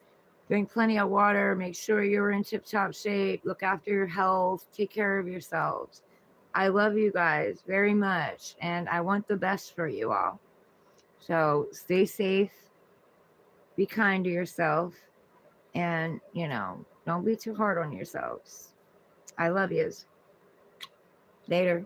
drink plenty of water. Make sure you're in tip-top shape. Look after your health. Take care of yourselves. I love you guys very much, and I want the best for you all. So stay safe, be kind to yourself, and, don't be too hard on yourselves. I love yous. Later.